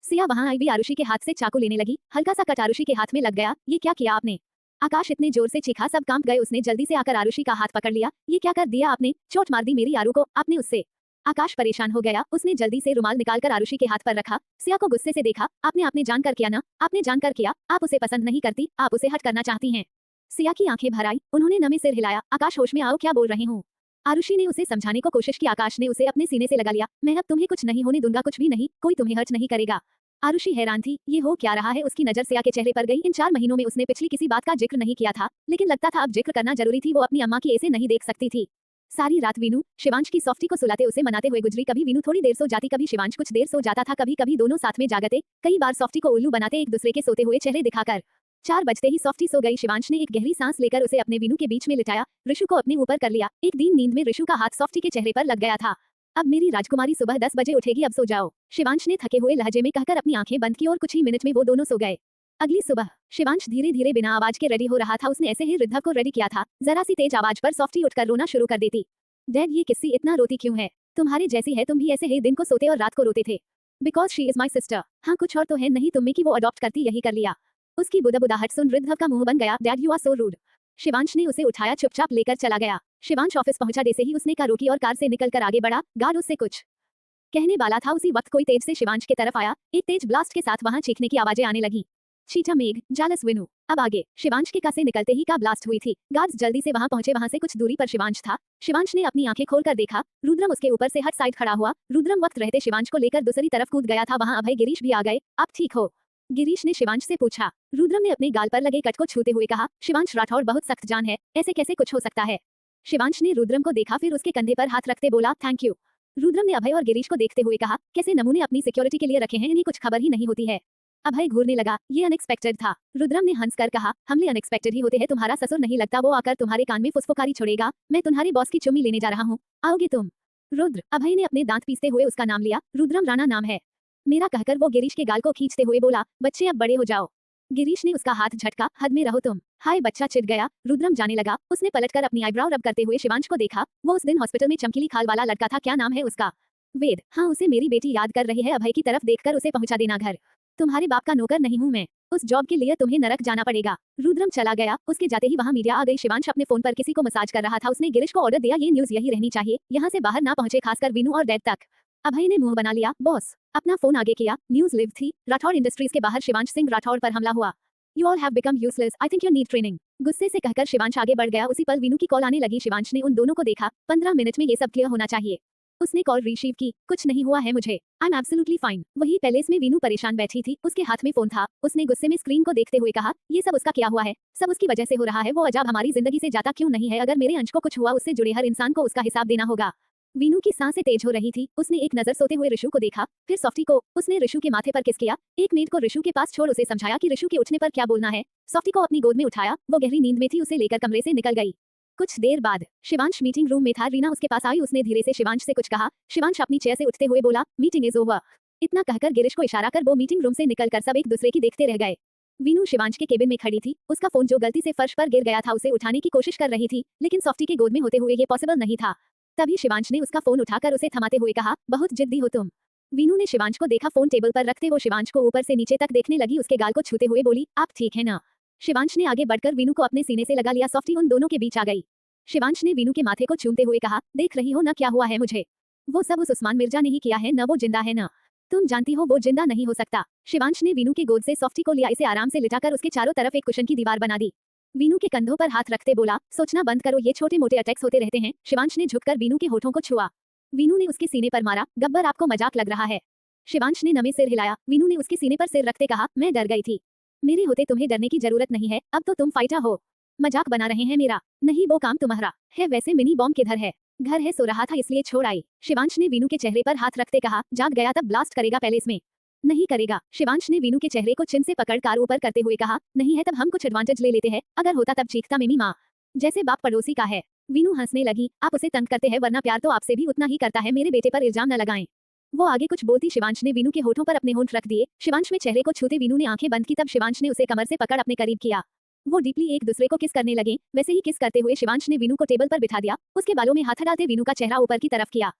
सिया वहां आई भी आरुषि के हाथ से चाकू लेने लगी। हल्का सा कट आरुषि के हाथ में लग गया। ये क्या किया आपने? आकाश इतने जोर से चीखा सब कांप गए। उसने जल्दी से आकर आरुषि का हाथ पकड़ लिया। ये क्या कर दिया आपने? चोट मार दी मेरी आरू को आपने उससे। आकाश परेशान हो गया। उसने जल्दी से रुमाल निकालकर आरुषि के हाथ पर रखा। सिया को गुस्से से देखा। आपने जानकर किया ना? आपने जानकर किया। आप उसे पसंद नहीं करती, आप उसे हट करना चाहती हैं। सिया की आंखें भर आई, उन्होंने नमे सिर हिलाया। आकाश होश में आओ, क्या बोल रहे हो? आरुषि ने उसे समझाने को कोशिश की। आकाश ने उसे अपने सीने से लगा लिया। मैं अब तुम्हें कुछ नहीं होने दूंगा, कुछ भी नहीं, कोई तुम्हें हर्ट नहीं करेगा। आरुषि हैरान थी, ये हो क्या रहा है? उसकी नजर सिया के चेहरे पर गई। इन 4 महीनों में उसने पिछली किसी बात का जिक्र नहीं किया था, लेकिन लगता था अब जिक्र करना जरूरी थी। वो अपनी अम्मा की ऐसे नहीं देख सकती थी। सारी रात वीनू शिवांश की सॉफ्टी को सुलाते उसे मनाते हुए गुजरी। कभी वीनू थोड़ी देर सो जाती, कभी शिवांश कुछ देर सो जाता था, कभी कभी दोनों साथ में जागते। कई बार सॉफ्टी को उल्लू बनाते, एक दूसरे के सोते हुए चेहरे दिखाकर। 4 बजते ही सॉफ्टी सो गई। शिवांश ने एक गहरी सांस लेकर उसे अपने वीनू के बीच में लिटाया, ऋषु को अपने ऊपर कर लिया। एक दिन नींद में ऋषु का हाथ सॉफ्टी के चेहरे पर लग गया था। अब मेरी राजकुमारी सुबह 10 बजे उठेगी, अब सो जाओ, शिवांश ने थके हुए लहजे में कहकर अपनी आंखें बंद की और कुछ ही मिनट में वो दोनों सो गए। अगली सुबह शिवांश धीरे धीरे बिना आवाज के रेडी हो रहा था। उसने ऐसे ही रिद्धव को रेडी किया था। जरा सी तेज आवाज पर सॉफ्टी उठकर रोना शुरू कर देती। डैड, ये किस्सी इतना रोती क्यों है? तुम्हारे जैसी है, तुम भी ऐसे ही दिन को सोते और रात को रोते थे। Because she is my sister. हाँ, कुछ और तो है नहीं तुम में कि वो अडॉप्ट करती, यही कर लिया। उसकी बुदाबुदाहट सुन रिद्धव का मुंह बन गया। Dad, you are so rude. Shivansh ने उसे उठाया, चुपचाप लेकर चला गया। शिवांश ऑफिस पहुंचा। जैसे ही उसने कार रोकी और कार से निकलकर आगे बढ़ा, गार्ड उससे कुछ कहने वाला था, उसी वक्त कोई तेज से शिवांश की तरफ आया। एक तेज ब्लास्ट के साथ वहां चीखने की आवाजें आने लगी। चीटा, मेघ, जालस, विनू। अब आगे। शिवांश के कार से निकलते ही कार ब्लास्ट हुई थी। गार्ड्स जल्दी से वहां पहुंचे। वहां से कुछ दूरी पर शिवांश था। शिवांश ने अपनी आंखें खोलकर देखा, रुद्रम उसके ऊपर से हट साइड खड़ा हुआ। रुद्रम वक्त रहते शिवांश को लेकर दूसरी तरफ कूद गया था। वहां अभय गिरीश भी आ गए। आप ठीक हो? गिरीश ने शिवांश से पूछा। रुद्रम ने अपने गाल पर लगे कट को छूते हुए कहा, शिवांश राठौर बहुत सख्त जान है, ऐसे कैसे कुछ हो सकता है? शिवांश ने रुद्रम को देखा, फिर उसके कंधे पर हाथ रखते बोला, थैंक यू। रुद्रम ने अभय और गिरीश को देखते हुए कहा, कैसे नमूने अपनी सिक्योरिटी के लिए रखे हैं, इन्हें कुछ खबर ही नहीं होती है। अभय घूरने लगा, ये अनएक्सपेक्टेड था। रुद्रम ने हंसकर कहा, हमले अनएक्सपेक्टेड ही होते हैं। तुम्हारा ससुर नहीं लगता वो आकर तुम्हारे कान में फुसफुकारी छोड़ेगा। मैं तुम्हारे बॉस की चुम्मी लेने जा रहा हूँ, आओगे तुम? रुद्र। अभय ने अपने दांत पीसते हुए उसका नाम लिया। रुद्रम राणा नाम है मेरा, कहकर वो गिरीश के गाल को खींचते हुए बोला, बच्चे अब बड़े हो जाओ। गिरीश ने उसका हाथ झटका, हद में रहो तुम। हाय बच्चा, चिढ़ गया। रुद्रम जाने लगा। उसने पलटकर अपनी आईब्राव रब करते हुए शिवांश को देखा। वो उस दिन हॉस्पिटल में चमकीली खाल वाला लड़का था, क्या नाम है उसका? वेद। हाँ, उसे मेरी बेटी याद कर रही है। अभय की तरफ देखकर उसे पहुंचा देना घर। तुम्हारे बाप का नौकर नहीं हूं मैं, उस जॉब के लिए तुम्हें नरक जाना पड़ेगा। रुद्रम चला गया। उसके जाते ही वहां मीडिया आ गई। शिवांश अपने फोन पर किसी को मसाज कर रहा था। उसने गिरीश को ऑर्डर दिया, ये न्यूज यही रहनी चाहिए, यहाँ से बाहर ना पहुंचे, खासकर वीनू और डैड तक। अभय ने मुंह बना लिया। बॉस। अपना फोन आगे किया। न्यूज लिव थी, राठौर इंडस्ट्रीज के बाहर शिवांश सिंह राठौर पर हमला हुआ। You all have become useless, I think you need training. गुस्से से कहकर शिवांश आगे बढ़ गया। उसी पल वीनू की कॉल आने लगी। शिवांश ने उन दोनों को देखा। 15 मिनट में ये सब क्लियर होना चाहिए। उसने कॉल रिसीव की। कुछ नहीं हुआ है मुझे, आई एम एब्सोल्युटली फाइन। वही पैलेस में वीनू परेशान बैठी थी, उसके हाथ में फोन था। उसने गुस्से में स्क्रीन को देखते हुए कहा, ये सब उसका क्या हुआ है? सब उसकी वजह से हो रहा है। वो अजाब हमारी जिंदगी से जाता क्यों नहीं है? अगर मेरे अंश को कुछ हुआ, उससे जुड़े हर इंसान को उसका हिसाब देना होगा। वीनू की सांसें तेज हो रही थी। उसने एक नजर सोते हुए ऋषु को देखा, फिर सॉफ्टी को। उसने ऋषु के माथे पर किस किया। एक मिनट को ऋषु के पास छोड़ उसे समझाया कि ऋषु के उठने पर क्या बोलना है। सॉफ्टी को अपनी गोद में उठाया। वो गहरी नींद में थी, उसे लेकर कमरे से निकल गई। कुछ देर बाद शिवांश मीटिंग रूम में था। रीना उसके पास आई। उसने धीरे से शिवांश से कुछ कहा। शिवांश अपनी चेयर से उठते हुए बोला, मीटिंग इज ओवर। इतना कहकर गिरीश को इशारा कर वो मीटिंग रूम से निकलकर सब एक दूसरे की देखते रह गए। वीनू शिवांश के केबिन में खड़ी थी। उसका फोन जो गलती से फर्श पर गिर गया था, उसे उठाने की कोशिश कर रही थी, लेकिन सॉफ्टी के गोद में होते हुए ये पॉसिबल नहीं था। तभी शिवांश ने उसका फोन उठाकर उसे थमाते हुए कहा, बहुत जिद्दी हो तुम। वीनू ने शिवांश को देखा। फोन टेबल पर रखते वो शिवांश को ऊपर से नीचे तक देखने लगी। उसके गाल को छूते हुए बोली, आप ठीक है ना? शिवांश ने आगे बढ़कर वीनू को अपने सीने से लगा लिया। सॉफ्टी उन दोनों के बीच आ गई। शिवांश ने वीनू के माथे को चूमते हुए कहा, देख रही हो ना क्या हुआ है मुझे? वो सब उस उस्मान मिर्जा ने ही किया है ना, वो जिंदा है ना? तुम जानती हो वो जिंदा नहीं हो सकता। शिवांश ने वीनू के गोद से सॉफ्टी को लिया। इसे आराम से लिटाकर उसके चारों तरफ एक कुशन की दीवार बना दी। वीनू के कंधों पर हाथ रखते बोला, सोचना बंद करो, ये छोटे मोटे अटैक्स होते रहते हैं। शिवांश ने झुककर वीनू के होठों को छुआ। वीनू ने उसके सीने पर मारा। गब्बर, आपको मजाक लग रहा है? शिवांश ने नमे सिर हिलाया। वीनू ने उसके सीने पर सिर रखते कहा, मैं डर गई थी। मेरे होते तुम्हें डरने की जरूरत नहीं है, अब तो तुम फाइटर हो। मजाक बना रहे हैं मेरा? नहीं, वो काम तुम्हारा है। वैसे मिनी बॉम्ब किधर है? घर है, सो रहा था इसलिए छोड़ आई। शिवांश ने वीनू के चेहरे पर हाथ रखते कहा, जाग गया तब ब्लास्ट करेगा पैलेस में? नहीं करेगा। शिवांश ने वीनू के चेहरे को चिन से पकड़ कार ऊपर करते हुए कहा, नहीं है तब हम कुछ एडवांटेज ले लेते हैं। अगर होता तब चीखता मेरी माँ, जैसे बाप पड़ोसी का है। वीनू हंसने लगी, आप उसे तंग करते हैं, वरना प्यार तो आपसे भी उतना ही करता है। मेरे बेटे पर इल्जाम न लगाएं। वो आगे कुछ बोलती, शिवांश ने वीनू के होठों पर अपने होंठ रख दिए। शिवांश में चेहरे को छूते वीनू ने आंखें बंद की। तब शिवांश ने उसे कमर से पकड़ अपने करीब किया। वो डीपली एक दूसरे को किस करने लगे। वैसे ही किस करते हुए शिवांश ने वीनू को टेबल पर बिठा दिया। उसके बालों में हाथ डालते वीनू का चेहरा ऊपर की तरफ किया।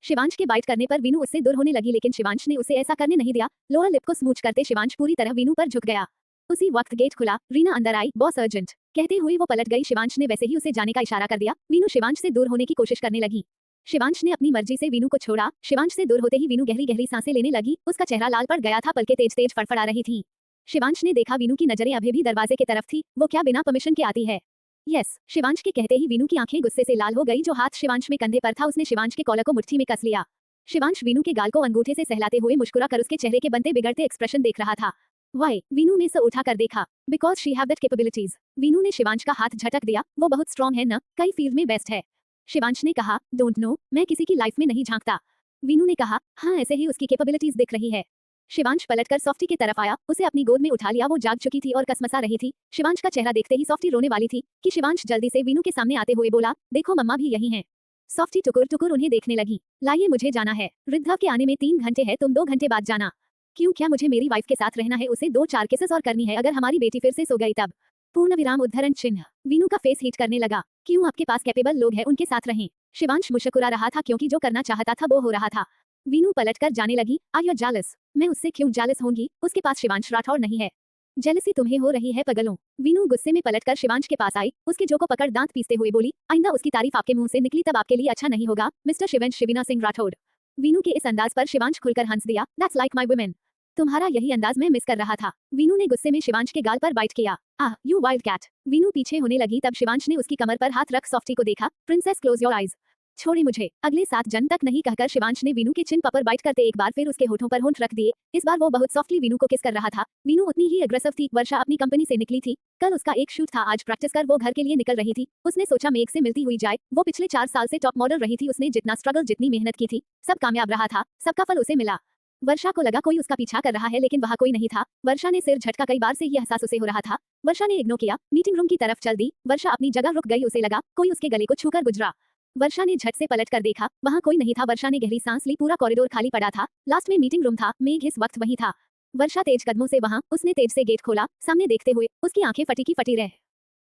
शिवांश के बाइट करने पर वीनू उससे दूर होने लगी, लेकिन शिवांश ने उसे ऐसा करने नहीं दिया। लोअर लिप को स्मूच करते शिवांश पूरी तरह वीनू पर झुक गया। उसी वक्त गेट खुला। रीना अंदर आई। बॉस अर्जेंट कहते हुए वो पलट गई। शिवांश ने वैसे ही उसे जाने का इशारा कर दिया। वीनू शिवांश से दूर होने की कोशिश करने लगी। शिवांश ने अपनी मर्जी से वीनू को छोड़ा। शिवांश से दूर होते ही वीनू गहरी गहरी सांसें लेने लगी। उसका चेहरा लाल पड़ गया था, पलकें तेज तेज फड़फड़ा रही थी। शिवांश ने देखा वीनू की नजरें अभी भी दरवाजे की तरफ थी। वो क्या बिना परमिशन के आती है? यस, शिवांश के कहते ही वीनू की आंखें गुस्से से लाल हो गई। जो हाथ शिवांश में कंधे पर था उसने शिवांश के कॉलर को मुट्ठी में कस लिया। शिवांश वीनू के गाल को अंगूठे से सहलाते हुए मुस्कुरा कर उसके चेहरे के बनते बिगड़ते एक्सप्रेशन देख रहा था। वाई? वीनू ने सर उठा कर देखा। Because she have that capabilities. Veenu ने शिवांश का हाथ झटक दिया। वो बहुत स्ट्रॉन्ग है न, कई फील्ड में बेस्ट है। शिवांश ने कहा, डोंट नो, मैं किसी की लाइफ में नहीं झांकता। वीनू ने कहा, हाँ ऐसे ही उसकी कैपेबिलिटीज दिख रही है। शिवांश पलटकर सॉफ्टी की तरफ आया, उसे अपनी गोद में उठा लिया। वो जाग चुकी थी और कसमसा रही थी। शिवांश का चेहरा देखते ही सॉफ्टी रोने वाली थी कि शिवांश जल्दी से वीनू के सामने आते हुए बोला, देखो मम्मा भी यही हैं। सॉफ्टी टुकुर टुकुर उन्हें देखने लगी। लाइए मुझे जाना है। रिद्धव के आने में 3 घंटे है, तुम 2 घंटे बाद जाना। क्यों? क्या मुझे मेरी वाइफ के साथ रहना है? उसे 2-4 किसेस और करनी है अगर हमारी बेटी फिर से सो गई तब। पूर्ण विराम उद्धरण चिन्ह। वीनू का फेस हीट करने लगा। क्यों? आपके पास कैपेबल लोग हैं, उनके साथ रहें। शिवांश मुस्कुरा रहा था क्योंकि जो करना चाहता था वो हो रहा था। वीनू पलटकर जाने लगी। Are you jealous? मैं उससे क्यों जेलस होंगी? उसके पास शिवांश राठौर नहीं है। जेलसी तुम्हें हो रही है पगलों। वीनू गुस्से में पलटकर शिवांश के पास आई, उसके जो को पकड़ दांत पीसते हुए बोली, आइंदा उसकी तारीफ आपके मुंह से निकली तब आपके लिए अच्छा नहीं होगा, मिस्टर शिवेंश शिवीना सिंह राठौड़। वीनू के इस अंदाज पर शिवांश खुलकर हंस दिया। That's like my women. तुम्हारा यही अंदाज मैं मिस कर रहा था। वीनू ने गुस्से में शिवांश के गाल पर बाइट किया। आह यू वाइल्ड कैट। वीनू पीछे होने लगी तब शिवांश ने उसकी कमर पर हाथ रख सॉफ्टी को देखा। Princess close your eyes. छोड़े मुझे। अगले 7 जन तक नहीं कहकर शिवांश ने वीनू के चिन पर बाइट करते एक बार फिर उसके होठों पर होंठ रख दिए। इस बार वो बहुत सॉफ्टली वीनू को किस कर रहा था। वीनू उतनी ही अग्रेसिव थी। वर्षा अपनी कंपनी से निकली थी। कल उसका एक शूट था, आज प्रैक्टिस कर वो घर के लिए निकल रही थी। उसने सोचा मेघ से मिलती हुई जाए। वो पिछले 4 साल से टॉप मॉडल रही थी। उसने जितना स्ट्रगल जितनी मेहनत की थी सब कामयाब रहा था, सबका फल उसे मिला। वर्षा को लगा कोई उसका पीछा कर रहा है लेकिन वहाँ कोई नहीं था। वर्षा ने सिर झटका, कई बार से ये एहसास उसे हो रहा था। वर्षा ने इग्नोर किया, मीटिंग रूम की तरफ चल दी। वर्षा अपनी जगह रुक गई, उसे लगा कोई उसके गले को छूकर गुजरा। वर्षा ने झट से पलट कर देखा, वहाँ कोई नहीं था। वर्षा ने गहरी सांस ली, पूरा कॉरिडोर खाली पड़ा था। लास्ट में मीटिंग रूम था, मेघ इस वक्त वहीं था। वर्षा तेज कदमों से वहाँ, उसने तेज से गेट खोला। सामने देखते हुए उसकी आंखें फटी की फटी रह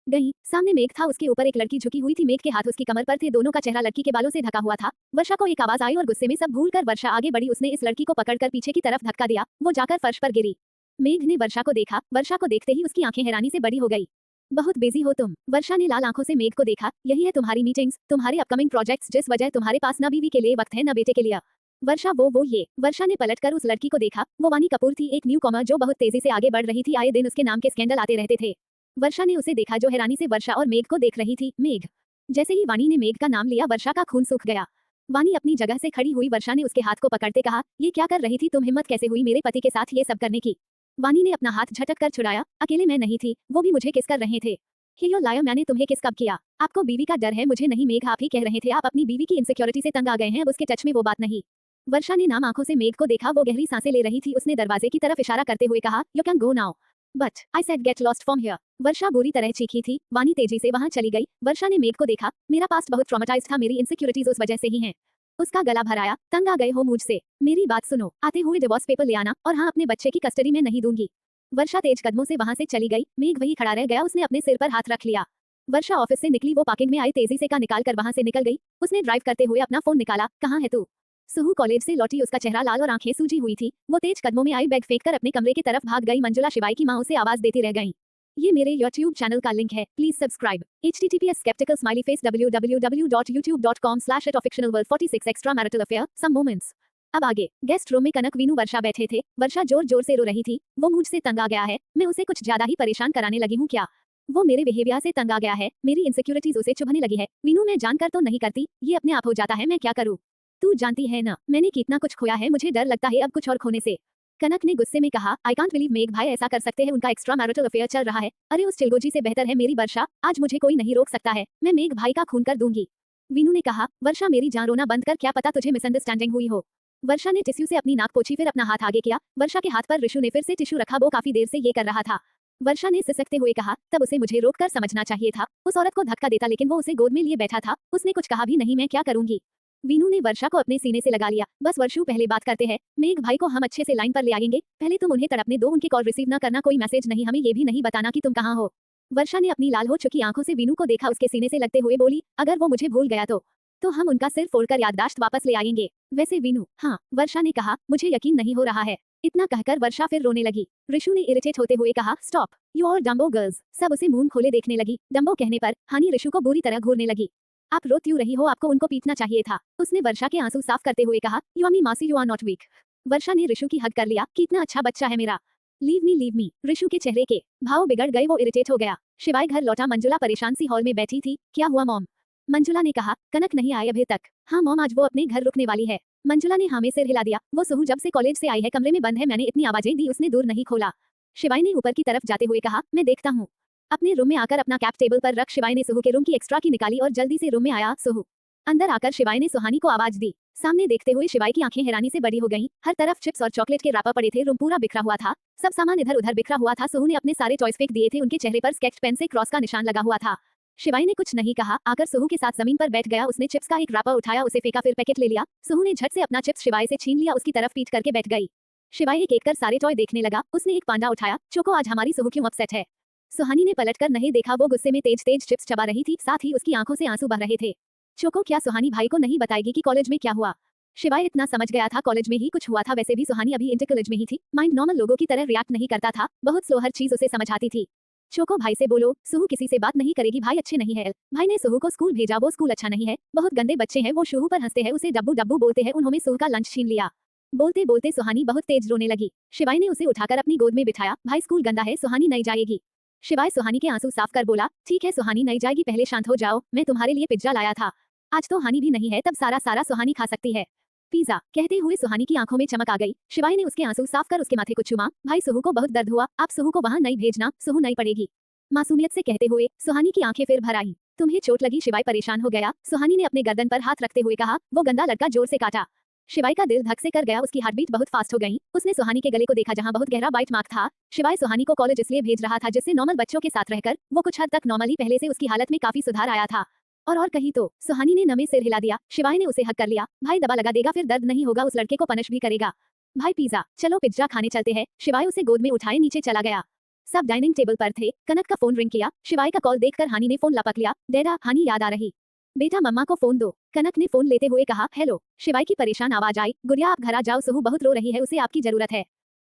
गई। सामने मेघ था, उसके ऊपर एक लड़की झुकी हुई थी। मेघ के हाथ उसकी कमर पर थे, दोनों का चेहरा लड़की के बालों से ढका हुआ था। वर्षा को एक आवाज आई और गुस्से में सब भूलकर वर्षा आगे बढ़ी। उसने इस लड़की को पकड़कर पीछे की तरफ धक्का दिया, वो जाकर फर्श पर गिरी। मेघ ने वर्षा को देखा, वर्षा को देखते ही उसकी आंखें हैरानी से बड़ी हो गई। बहुत बिजी हो तुम? वर्षा ने लाल आंखों से मेघ को देखा। यही है तुम्हारी मीटिंग्स, तुम्हारे अपकमिंग प्रोजेक्ट्स, जिस वजह तुम्हारे पास न बीवी के लिए वक्त है न बेटे के लिए। वर्षा वो ये। वर्षा ने पलटकर उस लड़की को देखा। वो वानी कपूर थी, एक न्यू कॉमर जो बहुत तेजी से आगे बढ़ रही थी। आए दिन उसके नाम के स्कैंडल आते रहते थे। वर्षा ने उसे देखा जो हैरानी से वर्षा और मेघ को देख रही थी। मेघ। जैसे ही वानी ने मेघ का नाम लिया वर्षा का खून सूख गया। वानी अपनी जगह से खड़ी हुई। वर्षा ने उसके हाथ को पकड़ते कहा, ये क्या कर रही थी तुम? हिम्मत कैसे हुई मेरे पति के साथ ये सब करने की? वानी ने अपना हाथ झटक कर छुड़ाया। अकेले मैं नहीं थी, वो भी मुझे किस कर रहे थे। हियो लाया, मैंने तुम्हें किस कब किया? आपको बीवी का डर है, मुझे नहीं। मेघ आप ही कह रहे थे आप अपनी बीवी की इनसिक्योरिटी से तंग आ गए हैं, अब उसके टच में वो बात नहीं। वर्षा ने नाम आंखों से मेघ को देखा, वो गहरी सांसें ले रही थी। उसने दरवाजे की तरफ इशारा करते हुए कहा, you can go now. But I said get lost from here. Varsha बुरी तरह चीखी थी। वानी तेजी से वहां चली गई। वर्षा ने मेघ को देखा। मेरा पास्ट बहुत ट्रॉमेटाइज्ड था, मेरी इनसिक्योरिटीज उस वजह से ही हैं। उसका गला भर आया। तंग आ गए हो मुझसे? मेरी बात सुनो, आते हुए डिवोर्स पेपर ले आना, और हाँ, अपने बच्चे की कस्टडी में नहीं दूंगी। वर्षा तेज कदमों से वहां से चली गई। मेघ वही खड़ा रह गया, उसने अपने सिर पर हाथ रख लिया। वर्षा ऑफिस से निकली, वो पार्किंग में आई, तेजी से का निकाल कर वहां से निकल गई। उसने ड्राइव करते हुए अपना फोन निकाला। कहाँ है तू? सुहू कॉलेज से लौटी, उसका चेहरा लाल और आंखें सूजी हुई थी। वो तेज कदमों में आई, बैग फेंककर अपने कमरे की तरफ भाग गई। मंजुला शिवाई की मां उसे आवाज देती रह गई। ये मेरे यूट्यूब चैनल का लिंक है, please subscribe. https skeptical smiley face www.youtube.com/@fictionalworld46 extra marital affair some moments। अब आगे गेस्ट रूम में कनक, वीनू, वर्षा बैठे थे। वर्षा जोर जोर से रो रही थी। वो मुझसे तंग आ गया है, मैं उसे कुछ ज्यादा ही परेशान कराने लगी हूँ क्या? वो मेरे बिहेवियर से तंग आ गया है, मेरी इनसिक्योरिटीज उसे चुभने लगी है। वीनू, मैं जानकर तो नहीं करती, ये अपने आप हो जाता है, मैं क्या करूँ? तू जानती है ना, मैंने कितना कुछ खोया है, मुझे डर लगता है अब कुछ और खोने से। कनक ने गुस्से में कहा, आई कांट बिलीव मेघ भाई ऐसा कर सकते हैं, उनका एक्स्ट्रा मैरिटल अफेयर चल रहा है। अरे उस चिलगोजी से बेहतर है मेरी वर्षा, आज मुझे कोई नहीं रोक सकता है, मैं मेघ भाई का खून कर दूंगी। वीनू ने कहा, वर्षा मेरी जान, रोना बंद कर, क्या पता तुझे मिसअंडरस्टैंडिंग हुई हो। वर्षा ने टिश्यू से अपनी नाक पोंछी, फिर अपना हाथ आगे किया। वर्षा के हाथ पर ऋषु ने फिर से टिश्यू रखा, वो काफी देर से ये कर रहा था। वर्षा ने सिसकते हुए कहा, तब उसे मुझे रोककर समझना चाहिए था, उस औरत को धक्का देता, लेकिन वो उसे गोद में लिए बैठा था, उसने कुछ कहा भी नहीं, मैं क्या करूंगी। वीनू ने वर्षा को अपने सीने से लगा लिया। बस वर्षू, पहले बात करते हैं, मेघ भाई को हम अच्छे से लाइन पर ले आएंगे, पहले तुम उन्हें तड़पने दो, उनकी कॉल रिसीव ना करना, कोई मैसेज नहीं, हमें ये भी नहीं बताना कि तुम कहाँ हो। वर्षा ने अपनी लाल हो चुकी आंखों से वीनू को देखा, उसके सीने से लगते हुए बोली, अगर वो मुझे भूल गया तो हम उनका सिर फोड़कर याददाश्त वापस ले आएंगे। वैसे वीनू, हाँ, वर्षा ने कहा, मुझे यकीन नहीं हो रहा है। इतना कहकर वर्षा फिर रोने लगी। ऋषु ने इरिटेट होते हुए कहा, stop you all Dumbo girls. सब उसे मुंह खोले देखने लगी। डम्बो कहने पर हानि ऋषु को बुरी तरह घूरने लगी। आप रो क्यों रही हो, आपको उनको पीटना चाहिए था। उसने वर्षा के आंसू साफ करते हुए कहा, यू आमी मासी, यू आर नॉट वीक। वर्षा ने ऋषु की हग कर लिया, कितना अच्छा बच्चा है मेरा। Leave me. ऋषु के चेहरे के भाव बिगड़ गए, वो इरिटेट हो गया। शिवाय घर लौटा। मंजुला परेशान सी हॉल में बैठी थी। क्या हुआ मॉम? मंजुला ने कहा। कनक नहीं आई अभी तक। हाँ मॉम, आज वो अपने घर रुकने वाली है। मंजुला ने हाँ में सिर हिला दिया। वो सुहू जब से कॉलेज से आई है, कमरे में बंद है, मैंने इतनी आवाजें दी, उसने दूर नहीं खोला। शिवाय ने ऊपर की तरफ जाते हुए कहा, मैं देखता हूँ। अपने रूम में आकर अपना कैप टेबल पर रख शिवाय ने सुहू के रूम की एक्स्ट्रा की निकाली और जल्दी से रूम में आया। सुहू अंदर आकर शिवाय ने सुहानी को आवाज दी। सामने देखते हुए शिवाय की आंखें हैरानी से बड़ी हो गईं। हर तरफ चिप्स और चॉकलेट के रैपर पड़े थे। रूम पूरा बिखरा हुआ था। सब सामान इधर उधर बिखरा हुआ था। सुहू ने अपने सारे टॉयज फेंक दिए थे। उनके चेहरे पर स्केच पेन से क्रॉस का निशान लगा हुआ था। शिवाय ने कुछ नहीं कहा, आकर सुहू के साथ जमीन पर बैठ गया। उसने चिप्स का एक रैपर उठाया, उसे फेंका, फिर पैकेट ले लिया। सुहू ने झट से अपना चिप्स शिवाय से छीन लिया, उसकी तरफ पीट करके बैठ गई। शिवाय एक एक कर सारे टॉय देखने लगा। उसने एक पांडा उठाया। चोको, आज हमारी सुहू क्यों अपसेट है? सुहानी ने पलटकर नहीं देखा। वो गुस्से में तेज तेज चिप्स चबा रही थी, साथ ही उसकी आंखों से आंसू बह रहे थे। चोको, क्या सुहानी भाई को नहीं बताएगी कि कॉलेज में क्या हुआ? शिवाय इतना समझ गया था, कॉलेज में ही कुछ हुआ था। वैसे भी सुहानी अभी इंटर कॉलेज में ही थी। माइंड नॉर्मल लोगों की तरह रिएक्ट नहीं करता था। बहुत स्लो हर चीज उसे समझ आती थी। चोको, भाई से बोलो, सुहू किसी से बात नहीं करेगी, भाई अच्छे नहीं है। भाई ने सुहू को स्कूल भेजा, वो स्कूल अच्छा नहीं है, बहुत गंदे बच्चे हैं। वो सुहू पर हंसते हैं, उसे डब्बू डब्बू बोलते हैं। उन्होंने सुहू का लंच छीन लिया। बोलते बोलते सुहानी बहुत तेज रोने लगी। शिवाय ने उसे उठाकर अपनी गोद में बिठाया। भाई स्कूल गंदा है, सुहानी नहीं जाएगी। शिवाय सुहानी के आंसू साफ कर बोला, ठीक है सुहानी नहीं जाएगी, पहले शांत हो जाओ। मैं तुम्हारे लिए पिज्जा लाया था। आज तो हानी भी नहीं है, तब सारा सारा सुहानी खा सकती है। पिज्जा कहते हुए सुहानी की आंखों में चमक आ गई। शिवाय ने उसके आंसू साफ कर उसके माथे को चूमा। भाई सुहू को बहुत दर्द हुआ, आप सुहू को वहां नहीं भेजना, सुहू नहीं पड़ेगी। मासूमियत से कहते हुए सुहानी की आंखें फिर भर आई। तुम्हें चोट लगी? शिवाय परेशान हो गया। सुहानी ने अपने गर्दन पर हाथ रखते हुए कहा, वो गंदा लड़का जोर से काटा। शिवाय का दिल धक से कर गया, उसकी हार्टबीट बहुत फास्ट हो गई। उसने सुहानी के गले को देखा जहां बहुत गहरा बाइट मार्क था। शिवाय सुहानी को कॉलेज इसलिए भेज रहा था जिससे नॉर्मल बच्चों के साथ रहकर वो कुछ हद तक नॉर्मली, पहले से उसकी हालत में काफी सुधार आया था। और कहीं तो सुहानी ने नमे सिर हिला दिया। शिवाय ने उसे हक कर लिया। भाई दबा लगा देगा, फिर दर्द नहीं होगा, उस लड़के को पनिश भी करेगा। भाई पिज्जा, चलो पिज्जा खाने चलते हैं। शिवाय उसे गोद में उठाए नीचे चला गया। सब डाइनिंग टेबल पर थे। कनक का फोन रिंग किया। शिवाय का कॉल देखकर हानी ने फोन लपक लिया। डैडा, हानी याद आ रही। बेटा मम्मा को फोन दो। कनक ने फोन लेते हुए कहा। हेलो। शिवाय की परेशान आवाज आई। गुड़िया आप घर आ जाओ, सुहू बहुत रो रही है, उसे आपकी जरूरत है।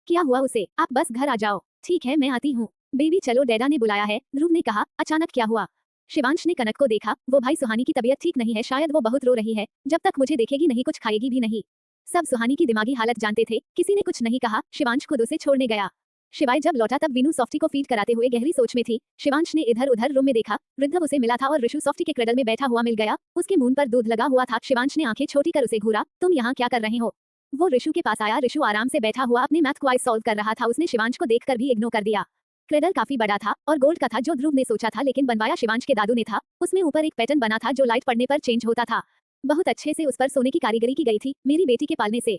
क्या हुआ उसे? आप बस घर आ जाओ। ठीक है मैं आती हूँ। बेबी चलो, डैडा ने बुलाया है। ध्रुव ने कहा। अचानक क्या हुआ? शिवांश ने कनक को देखा। वो भाई सुहानी की तबीयत ठीक नहीं है, शायद वो बहुत रो रही है। जब तक मुझे देखेगी नहीं कुछ खाएगी भी नहीं। सब सुहानी की दिमागी हालत जानते थे। किसी ने कुछ नहीं कहा। शिवांश खुद उसे छोड़ने गया। शिवाय जब लौटा तब वीनू सॉफ्टी को फीड कराते हुए गहरी सोच में थी। शिवांश ने इधर उधर रूम में देखा। वृद्ध उसे मिला था और ऋषु सॉफ्टी के क्रेडल में बैठा हुआ मिल गया। उसके मुंह पर दूध लगा हुआ था। शिवांश ने आंखें छोटी कर उसे घूरा। तुम यहाँ क्या कर रहे हो? वो ऋषु के पास आया। ऋषु आराम से बैठा हुआ अपने मैथ क्वाइज सॉल्व कर रहा था। उसने शिवांश को देखकर भी इग्नोर कर दिया। क्रेडल काफी बड़ा था और गोल्ड का था, जो ध्रुव ने सोचा था, लेकिन बनवाया शिवांश के दादू ने था। उसमें ऊपर एक पैटर्न बना था जो लाइट पड़ने पर चेंज होता था। बहुत अच्छे से उस पर सोने की कारीगरी की गई थी। मेरी बेटी के पालने से।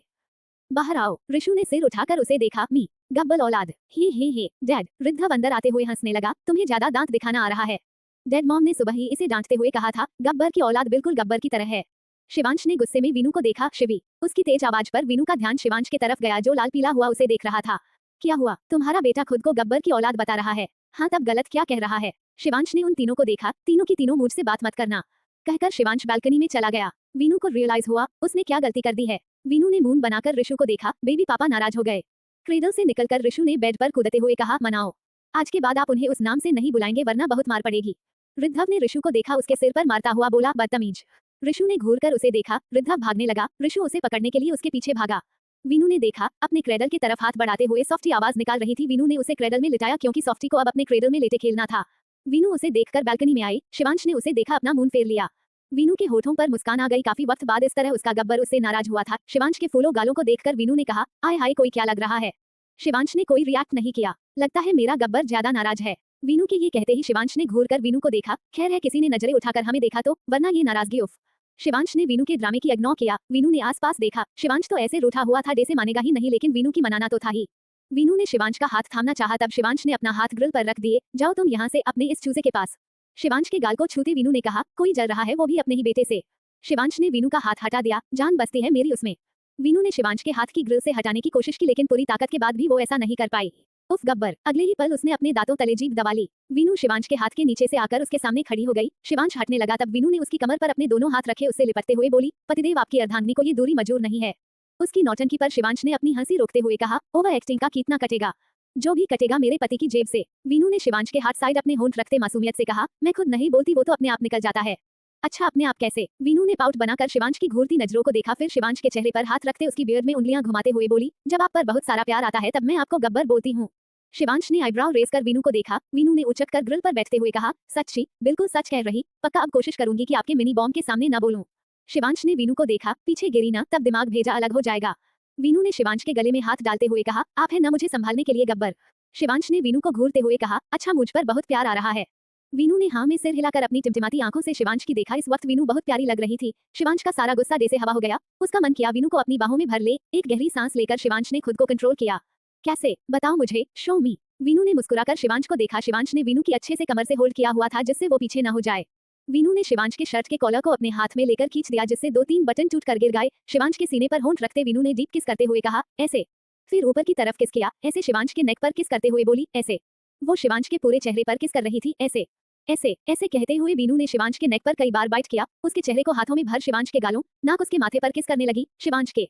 बाहर आओ। ऋषु ने सिर उठाकर उसे देखा। मी गब्बर औलाद। हे डैड। वृद्ध अंदर आते हुए हंसने लगा। तुम्हें ज्यादा दांत दिखाना आ रहा है। डैड मॉम ने सुबह ही इसे डांटते हुए कहा था, गब्बर की औलाद बिल्कुल गब्बर की तरह है। शिवांश ने गुस्से में वीनू को देखा। शिवी। उसकी तेज आवाज पर वीनू का ध्यान शिवांश की तरफ गया, जो लाल पीला हुआ उसे देख रहा था। क्या हुआ? तुम्हारा बेटा खुद को गब्बर की औलाद बता रहा है। हाँ तब गलत क्या कह रहा है? शिवांश ने उन तीनों को देखा। तीनों की तीनों मुझसे बात मत करना कहकर शिवांश बालकनी में चला गया। वीनू को रियलाइज हुआ उसने क्या गलती कर दी है। वीनू ने मुंह बनाकर ऋषु को देखा। बेबी पापा नाराज हो गए। क्रेडल से निकलकर ऋषु ने बेड पर कूदते हुए कहा, मनाओ। आज के बाद आप उन्हें उस नाम से नहीं बुलाएंगे वरना बहुत मार पड़ेगी। वृद्ध ने ऋषु को देखा, उसके सिर पर मारता हुआ बोला, बदतमीज। ऋषु ने घूरकर उसे देखा। वृद्ध भागने लगा। ऋषु उसे पकड़ने के लिए उसके पीछे भागा। वीनू ने देखा, अपने क्रेडल की तरफ हाथ बढ़ाते हुए सॉफ्टी आवाज निकाल रही थी। वीनू ने उसे क्रेडल में लिटाया क्योंकि सॉफ्टी को अब अपने क्रेडल में लेटे खेलना था। वीनू उसे देखकर बालकनी में आई। शिवांश ने उसे देखा, अपना मुंह फेर लिया। वीनू के होठों पर मुस्कान आ गई। काफी वक्त बाद इस तरह उसका गब्बर उससे नाराज हुआ था। शिवांश के फूलों गालों को देखकर वीनू ने कहा, आय हाय कोई क्या लग रहा है। शिवांश ने कोई रिएक्ट नहीं किया। लगता है मेरा गब्बर ज्यादा नाराज है। वीनू के ये कहते ही शिवांश ने घूरकर वीनू को देखा। खैर है किसी ने नजरें उठाकर हमें देखा तो, वरना ये नाराजगी उफ। शिवांश ने वीनू के ड्रामे की इग्नोर किया। वीनू ने आसपास देखा। शिवांश तो ऐसे रूठा हुआ था जैसे मानेगा ही नहीं, लेकिन वीनू की मनाना तो था ही। वीनू ने शिवांश का हाथ थामना चाहा, तब शिवांश ने अपना हाथ ग्रिल पर रख दिए। जाओ तुम यहाँ से, अपने इस चूजे के पास। शिवांश के गाल को छूते वीनू ने कहा, कोई जल रहा है, वो भी अपने ही बेटे से। शिवांश ने वीनू का हाथ हटा दिया। जान बसती है मेरी उसमें। वीनू ने शिवांश के हाथ की ग्रिल से हटाने की कोशिश की, लेकिन पूरी ताकत के बाद भी वो ऐसा नहीं कर पाई। उफ गब्बर। अगले ही पल उसने अपने दांतों तले जीभ दबा ली। वीनू शिवांश के हाथ के नीचे से आकर उसके सामने खड़ी हो गई। शिवांश हटने लगा तब वीनू ने उसकी कमर पर अपने दोनों हाथ रखे उससे लिपटते हुए बोली, पतिदेव आपकी अर्धांगिनी को ये दूरी मंजूर नहीं है। उसकी नौटंकी पर शिवांश ने अपनी हंसी रोकते हुए कहा, ओवर एक्टिंग का कितना कटेगा? जो भी कटेगा मेरे पति की जेब से। वीनू ने शिवांश के हाथ साइड अपने होंठ रखते मासूमियत से कहा, मैं खुद नहीं बोलती, वो तो अपने आप निकल जाता है। अच्छा अपने आप कैसे? वीनू ने पाउट बनाकर शिवांश की घूरती नजरों को देखा, फिर शिवांश के चेहरे पर हाथ रखते उसकी बियर्ड में उंगलियां घुमाते हुए बोली, जब आप पर बहुत सारा प्यार आता है तब मैं आपको गब्बर बोलती हूँ। शिवांश ने आईब्राउ रेज कर वीनू को देखा। वीनू ने उचक कर ग्रिल पर बैठते हुए कहा, सच्ची, बिल्कुल सच कह रही, पक्का अब कोशिश करूंगी कि आपके मिनी बॉम्ब के सामने न बोलूं। शिवांश ने वीनू को देखा, पीछे गिरी ना, तब दिमाग भेजा अलग हो जाएगा। वीनू ने शिवांश के गले में हाथ डालते हुए कहा, आप है न मुझे संभालने के लिए गब्बर। शिवांश ने वीनू को घूरते हुए कहा, अच्छा मुझ पर बहुत प्यार आ रहा है। वीनू ने हाँ में सिर हिलाकर अपनी टिमटिमाती आंखों से शिवांश की देखा। इस वक्त वीनू बहुत प्यारी लग रही थी। शिवांश का सारा गुस्सा जैसे हवा हो गया। उसका मन किया वीनू को अपनी बाहों में भर ले। एक गहरी सांस लेकर शिवांश ने खुद को कंट्रोल किया। कैसे, बताओ मुझे, शो मी। वीनू ने मुस्कुराकर शिवांश को देखा। शिवांश ने वीनू की अच्छे से कमर से होल्ड किया हुआ था जिससे वो पीछे न हो जाए। वीनू ने शिवांश के शर्ट के कॉलर को अपने हाथ में लेकर खींच दिया जिससे 2-3 बटन टूट कर गिर गए। शिवांश के सीने पर होंठ रखते वीनू ने डीप किस करते हुए कहा, ऐसे। फिर ऊपर की तरफ किस किया, ऐसे। शिवांश के नेक पर किस करते हुए बोली, ऐसे। वो शिवांश के पूरे चेहरे पर किस कर रही थी, ऐसे ऐसे ऐसे कहते हुए वीनू ने शिवांश के नेक पर कई बार बाइट किया। उसके चेहरे को हाथों में भर शिवांश के गालों, नाक, उसके माथे पर किस करने लगी। शिवांश के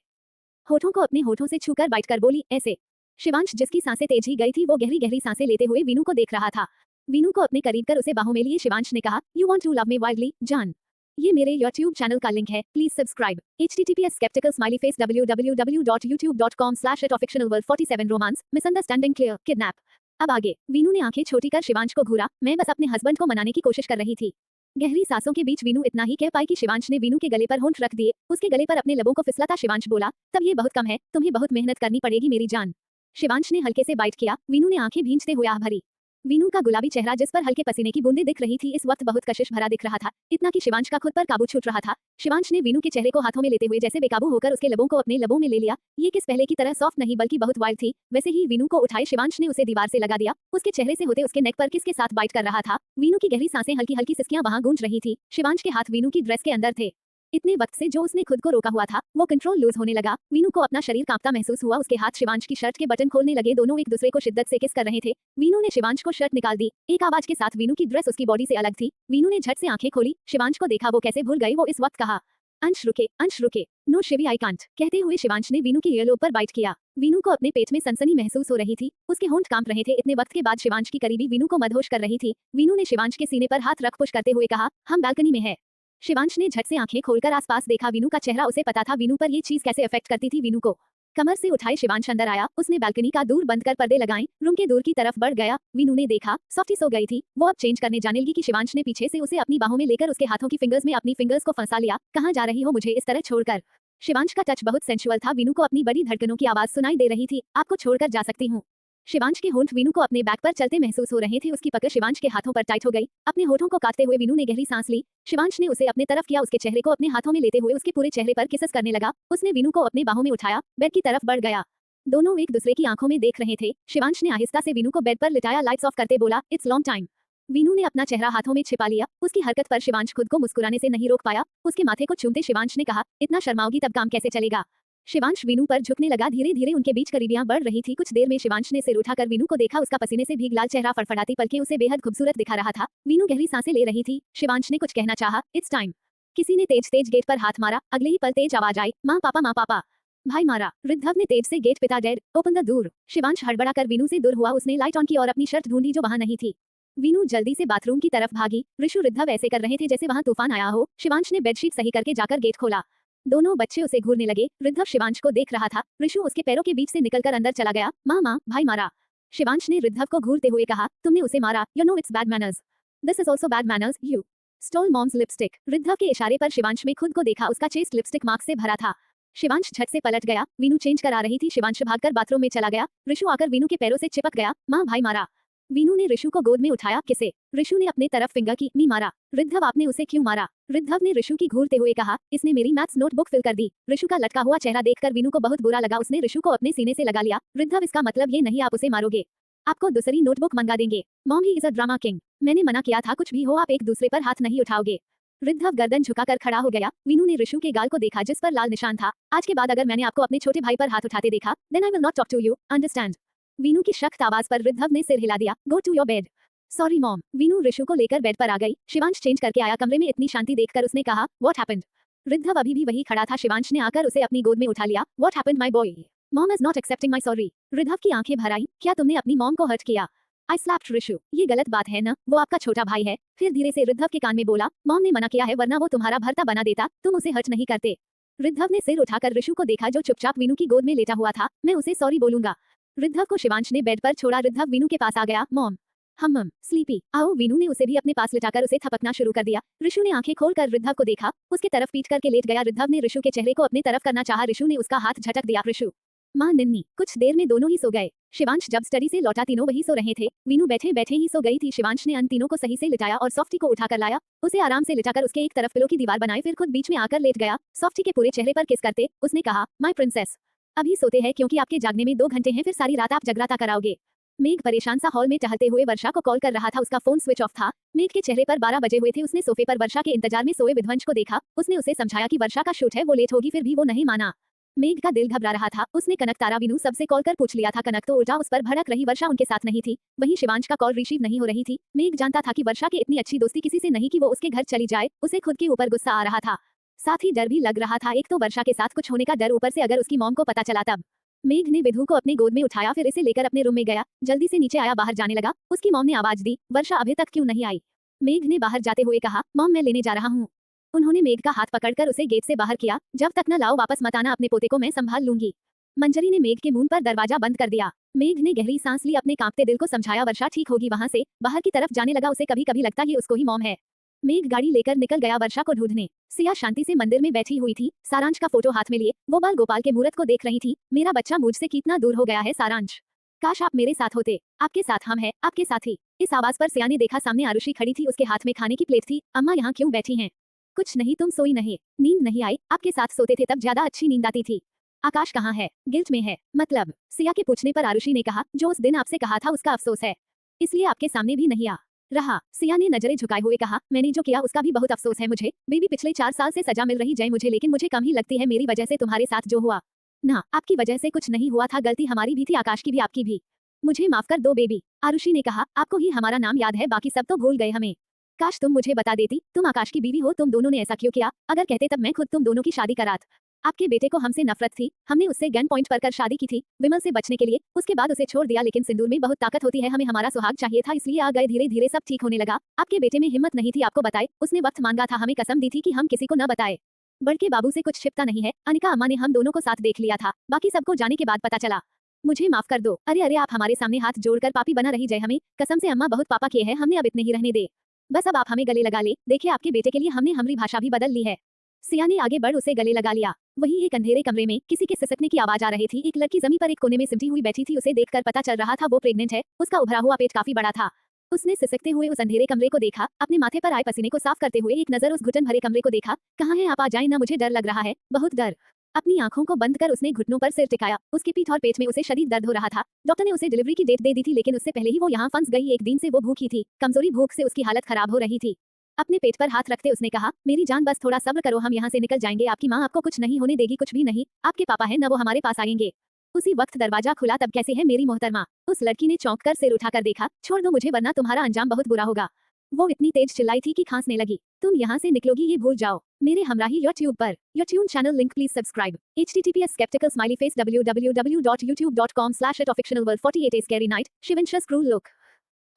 होठों को अपने होठों से छूकर बाइट कर बोली, ऐसे। शिवांश जिसकी सांसें तेज ही गई थी वो गहरी गहरी सांसें लेते हुए वीनू को देख रहा था। वीनू को अपने करीब कर उसे बाहों में लिए शिवांश ने कहा, you want to love me wildly, जान। ये मेरे यूट्यूब चैनल का लिंक है, please subscribe. https skeptical smiley face www.youtube.com/@fictionalworld47 romance misunderstanding clear kidnap। अब आगे। वीनू ने आंखें छोटी कर शिवांश को घूरा। मैं बस अपने हस्बैंड को मनाने की कोशिश कर रही थी। गहरी सांसों के बीच वीनू इतना ही कह पाई कि शिवांश ने वीनू के गले पर होंठ रख दिए। उसके गले पर अपने लबों को फिसलाता शिवांश बोला, तब ये बहुत कम है, तुम्हें बहुत मेहनत करनी पड़ेगी मेरी जान। शिवांश ने हल्के से बाइट किया। वीनू ने आंखें भींचते हुए आह भरी। वीनू का गुलाबी चेहरा जिस पर हल्के पसीने की बूंदें दिख रही थी इस वक्त बहुत कशिश भरा दिख रहा था। इतना कि शिवांश का खुद पर काबू छूट रहा था। शिवांश ने वीनू के चेहरे को हाथों में लेते हुए जैसे बेकाबू होकर उसके लबों को अपने लबों में ले लिया। ये किस पहले की तरह सॉफ्ट नहीं बल्कि बहुत वाइल्ड थी। वैसे ही वीनू को उठाए शिवांश ने उसे दीवार से लगा दिया। उसके चेहरे से होते उसके नेक पर किसके साथ बाइट कर रहा था। वीनू की गहरी सांसें हल्की हल्की सिसकियां वहां गूंज रही थी। शिवांश के हाथ वीनू की ड्रेस के अंदर थे। इतने वक्त से जो उसने खुद को रोका हुआ था वो कंट्रोल लूज होने लगा। वीनू को अपना शरीर कांपता महसूस हुआ। उसके हाथ शिवांश की शर्ट के बटन खोलने लगे। दोनों एक दूसरे को शिद्दत से किस कर रहे थे। वीनू ने शिवांश को शर्ट निकाल दी। एक आवाज के साथ वीनू की ड्रेस उसकी बॉडी से अलग थी। वीनू ने झट से आंखें खोली। शिवांश को देखा। वो कैसे भूल गए वो इस वक्त कहा, अंश रुके, नो शिवी आई कांट। कहते हुए शिवांश ने वीनू की ईयरलोब पर बाइट किया। वीनू को अपने पेट में सनसनी महसूस हो रही थी। उसके होंठ कांप रहे थे। इतने वक्त के बाद शिवांश की करीबी वीनू को मदहोश कर रही थी। वीनू ने शिवांश के सीने पर हाथ रख पुश करते हुए कहा, हम बालकनी में है। शिवांश ने झट से आंखें खोलकर आसपास देखा। वीनू का चेहरा उसे पता था वीनू पर ये चीज कैसे अफेक्ट करती थी। वीनू को कमर से उठाए शिवांश अंदर आया। उसने बालकनी का दूर बंद कर पर्दे लगाए। रूम के दूर की तरफ बढ़ गया। वीनू ने देखा सॉफ्टी सो गई थी। वो अब चेंज करने जाने लगी कि शिवांश ने पीछे से उसे अपनी बाहों में लेकर उसके हाथों की फिंगर्स में अपनी फिंगर्स को फंसा लिया। कहाँ जा रही हो मुझे इस तरह छोड़कर। शिवांश का टच बहुत सेंसुअल था। वीनू को अपनी बड़ी धड़कनों की आवाज सुनाई दे रही थी, आपको छोड़कर जा सकती हूँ। शिवांश के होंठ वीनू को अपने बैक पर चलते महसूस हो रहे थे। उसकी पकड़ शिवांश के हाथों पर टाइट हो गई। अपने होठों को काटते हुए वीनू ने गहरी सांस ली। शिवांश ने उसे अपने तरफ किया। उसके चेहरे को अपने हाथों में लेते हुए उसके पूरे चेहरे पर किसस करने लगा। उसने वीनू को अपने बाहों में उठाया, बेड की तरफ बढ़ गया। दोनों एक दूसरे की आंखों में देख रहे थे। शिवांश ने आहिस्ता से वीनू को बेड पर लिटाया। लाइट्स ऑफ करते बोला, इट्स लॉन्ग टाइम। वीनू ने अपना चेहरा हाथों में छिपा लिया। उसकी हरकत पर शिवांश खुद को मुस्कुराने से नहीं रोक पाया। उसके माथे को चूमते शिवांश ने कहा, इतना शर्माओगी तब काम कैसे चलेगा। शिवांश वीनू पर झुकने लगा। धीरे धीरे उनके बीच करीबियां बढ़ रही थी। कुछ देर में शिवांश ने सिर उठाकर वीनू को देखा। उसका पसीने से भीग लाल चेहरा फड़फड़ाती पलकें उसे बेहद खूबसूरत दिखा रहा था। वीनू गहरी सांसें ले रही थी। शिवांश ने कुछ कहना चाहा, इट्स टाइम। किसी ने तेज तेज गेट पर हाथ मारा। अगले ही पल तेज आवाज आई, माँ पापा। भाई मारा। रिद्धव ने तेज से गेट पिता dead, open the door. Shivansh हड़बड़ा कर वीनू से दूर हुआ। उसने लाइट ऑन की और अपनी शर्ट ढूंढी जो वहां नहीं थी। वीनू जल्दी से बाथरूम की तरफ भागी। ऋषु रिद्धव ऐसे कर रहे थे जैसे वहां तूफान आया हो। शिवांश ने बेडशीट सही करके जाकर गेट खोला। दोनों बच्चे उसे घूरने लगे। रिद्धव शिवांश को देख रहा था। ऋषु उसके पैरों के बीच से निकलकर अंदर चला गया। माँ भाई मारा। शिवांश ने रिद्धव को घूरते हुए कहा, तुमने उसे मारा, you know it's bad manners. This is also bad manners, you stole mom's lipstick. Riddhav के इशारे पर शिवांश में खुद को देखा। उसका चेस्ट लिपस्टिक मार्क से भरा था। शिवांश झट से पलट गया। वीनू चेंज कर आ रही थी। शिवांश भागकर बाथरूम में चला गया। ऋषु आकर वीनू के पैरों से चिपक गया। माँ भाई मारा। वीनू ने ऋषु को गोद में उठाया। किसे? ऋषु ने अपने तरफ फिंगर की, मी मारा। रिद्धव आपने उसे क्यों मारा? रिद्धव ने ऋषु की घूरते हुए कहा, इसने मेरी मैथ्स नोटबुक फिल कर दी। ऋषु का लटका हुआ चेहरा देखकर वीनू को बहुत बुरा लगा। उसने ऋषु को अपने सीने से लगा लिया। रिद्धव इसका मतलब ये नहीं आप उसे मारोगे, आपको दूसरी नोटबुक मंगा देंगे। Mom he is a drama king. मैंने मना किया था कुछ भी हो आप एक दूसरे पर हाथ नहीं उठाओगे। रिद्धव गर्दन झुकाकर खड़ा हो गया। वीनू ने ऋषु के गाल को देखा जिस पर लाल निशान था। आज के बाद अगर मैंने आपको अपने छोटे भाई पर हाथ उठाते देखा, then I will not talk to you, understand. Veenu की सख्त आवाज पर रिद्धव ने सिर हिला दिया। Go to your bed. Sorry mom. Veenu Rishu को लेकर बेड पर आ गई। शिवांश चेंज करके आया। कमरे में इतनी शांति देखकर उसने कहा, व्हाट हैपेंड? रिद्धव अभी भी वही खड़ा था। शिवांश ने आकर उसे अपनी गोद में उठा लिया। What happened my boy? Mom is not accepting my sorry. Riddhav की आंखें भर आईं। क्या तुमने अपनी मॉम को हर्ट किया? आई स्लैप्ड ऋषु। ये गलत बात है ना, वो आपका छोटा भाई है। फिर धीरे से रिद्धव के कान में बोला, मॉम ने मना किया है वरना वो तुम्हारा भरता बना देता, तुम उसे हर्ट नहीं करते। रिद्धव ने सिर उठाकर ऋषु को देखा जो चुपचाप वीनू की गोद में लेटा हुआ था। मैं उसे सॉरी बोलूंगा। रिद्धव को शिवांश ने बेड पर छोड़ा। रिद्धव वीनू के पास आ गया। मॉम, हम स्लीपी, आओ। वीनू ने उसे भी अपने पास लिटाकर उसे थपकना शुरू कर दिया। ऋषु ने आंखें खोलकर रिद्धव को देखा, उसके तरफ पीट करके लेट गया। रिद्धव ने ऋषु के चेहरे को अपने तरफ करना चाहा। ऋषु ने उसका हाथ झटक दिया। ऋषु, मां निन्नी। कुछ देर में दोनों ही सो गए। शिवांश जब स्टडी से लौटा तीनों वही सो रहे थे। वीनू बैठे बैठे ही सो गई थी। शिवांश ने अन तीनों को सही से लिटाया और सॉफ्टी को उठाकर लाया, उसे आराम से लिटाकर उसके एक तरफ पिलो की दीवार बनाई, फिर खुद बीच में आकर लेट गया। सॉफ्टी के पूरे चेहरे पर किस करते उसने कहा, माय प्रिंसेस, अभी सोते हैं क्योंकि आपके जागने में 2 घंटे हैं, फिर सारी रात आप जगराता कराओगे। मेघ परेशान सा हॉल में टहलते हुए वर्षा को कॉल कर रहा था। उसका फोन स्विच ऑफ था। मेघ के चेहरे पर 12 बजे हुए थे। उसने सोफे पर वर्षा के इंतजार में सोए विध्वंस को देखा। उसने उसे समझाया कि वर्षा का शूट है, वो लेट होगी, फिर भी वो नहीं माना। मेघ का दिल घबरा रहा था। उसने कनक तारा वीनू सबसे कॉल कर पूछ लिया था। कनक तो उल्टा उस पर भड़क रही। वर्षा उनके साथ नहीं थी। वहीं शिवांश का कॉल रिसीव नहीं हो रही थी। मेघ जानता था कि वर्षा की इतनी अच्छी दोस्ती किसी से नहीं कि वो उसके घर चली जाए। उसे खुद के ऊपर गुस्सा आ रहा था, साथ ही डर भी लग रहा था। एक तो वर्षा के साथ कुछ होने का डर, ऊपर से अगर उसकी मॉम को पता चला तब। मेघ ने विधु को अपने गोद में उठाया, फिर इसे लेकर अपने रूम में गया। जल्दी से नीचे आया, बाहर जाने लगा। उसकी मॉम ने आवाज दी, वर्षा अभी तक क्यों नहीं आई? मेघ ने बाहर जाते हुए कहा, मॉम मैं लेने जा रहा हूँ। उन्होंने मेघ का हाथ पकड़कर उसे गेट से बाहर किया। जब तक न लाओ वापस मत आना, अपने पोते को मैं संभाल लूंगी। मंजरी ने मेघ के मुंह पर दरवाजा बंद कर दिया। मेघ ने गहरी सांस ली, अपने कांपते दिल को समझाया वर्षा ठीक होगी। वहां से बाहर की तरफ जाने लगा। उसे कभी कभी लगता ये उसको ही मॉम है। मेघ गाड़ी लेकर निकल गया वर्षा को ढूंढने। सिया शांति से मंदिर में बैठी हुई थी, सारांश का फोटो हाथ में लिए। वो बाल गोपाल के मूर्त को देख रही थी। मेरा बच्चा मुझसे कितना दूर हो गया है सारांश, काश आप मेरे साथ होते। आपके साथ हम हैं, आपके साथ ही। इस आवाज पर सिया ने देखा, सामने आरुषि खड़ी थी, उसके हाथ में खाने की प्लेट थी। अम्मा यहाँ क्यों बैठी हैं? कुछ नहीं, तुम सोई नहीं? नींद नहीं आई? आपके साथ सोते थे तब ज्यादा अच्छी नींद आती थी। आकाश कहाँ है? गिल्ट में है। मतलब? सिया के पूछने पर आरुषि ने कहा, जो उस दिन आपसे कहा था उसका अफसोस है, इसलिए आपके सामने भी नहीं आ रहा। सिया ने नजरें झुकाए हुए कहा, मैंने जो किया उसका भी बहुत अफसोस है मुझे। बेबी पिछले 4 साल से सजा मिल रही जय मुझे, लेकिन मुझे कम ही लगती है मेरी वजह से तुम्हारे साथ जो हुआ। ना, आपकी वजह से कुछ नहीं हुआ था, गलती हमारी भी थी, आकाश की भी आपकी भी। मुझे माफ कर दो बेबी। आरुषि ने कहा, आपको ही हमारा नाम याद है, बाकी सब तो भूल गए हमें। काश तुम मुझे बता देती, तुम आकाश की बीवी हो। तुम दोनों ने ऐसा क्यों किया? अगर कहते तब मैं खुद तुम दोनों की शादी करात। आपके बेटे को हमसे नफरत थी, हमने उससे गन पॉइंट पर कर शादी की थी विमल से बचने के लिए। उसके बाद उसे छोड़ दिया, लेकिन सिंदूर में बहुत ताकत होती है, हमें हमारा सुहाग चाहिए था, इसलिए आ गए। धीरे धीरे सब ठीक होने लगा। आपके बेटे में हिम्मत नहीं थी आपको बताए, उसने वक्त मांगा था, हमें कसम दी थी कि हम किसी को न बताए। बड़के बाबू से कुछ छिपता नहीं है। अनिका अम्मा ने हम दोनों को साथ देख लिया था, बाकी सबको जाने के बाद पता चला। मुझे माफ कर दो। अरे अरे, आप हमारे सामने हाथ जोड़कर पापी बना रही जय हमें। कसम से अम्मा बहुत पापा किए हैं हमने, अब इतने ही रहने दे। बस अब आप हमें गले लगा ले। देखिए आपके बेटे के लिए हमने हमारी भाषा भी बदल ली है। सिया ने आगे बढ़ उसे गले लगा लिया। वहीं एक अंधेरे कमरे में किसी के सिसकने की आवाज आ रही थी। एक लड़की जमीन पर एक कोने में सिमटी हुई बैठी थी। उसे देखकर पता चल रहा था वो प्रेग्नेंट है। उसका उभरा हुआ पेट काफी बड़ा था। उसने सिसकते हुए उस अंधेरे कमरे को देखा, अपने माथे पर आए पसीने को साफ करते हुए एक नजर उस घुटन भरे कमरे को देखा। कहाँ है आप? आ जाए ना, मुझे डर लग रहा है, बहुत डर। अपनी आंखों को बंद कर उसने घुटनों पर सिर टिकाया। उसकी पीठ और पेट में उसे शदीद दर्द हो रहा था। डॉक्टर ने उसे डिलीवरी की डेट दे दी थी, लेकिन उससे पहले ही वो यहाँ फंस गई। एक दिन से वो भूखी थी, कमजोरी भूख से उसकी हालत खराब हो रही थी। अपने पेट पर हाथ रखते उसने कहा, मेरी जान बस थोड़ा सब्र करो, हम यहाँ से निकल जाएंगे। आपकी माँ आपको कुछ नहीं होने देगी, कुछ भी नहीं। आपके पापा है न, वो हमारे पास आएंगे। उसी वक्त दरवाजा खुला। तब कैसे है मेरी मोहतरमा? उस लड़की ने चौंक कर सिर उठाकर देखा। छोड़ दो मुझे, वरना तुम्हारा अंजाम बहुत बुरा होगा। वो इतनी तेज चिल्लाई थी कि खांसने लगी। तुम यहाँ से निकलोगी ये भूल जाओ। मेरे हमराही यूट्यूब पर YouTube channel link please subscribe. https skeptical smiley face www.youtube.com/fictionalworld48 a scary night Shivansh's cruel look.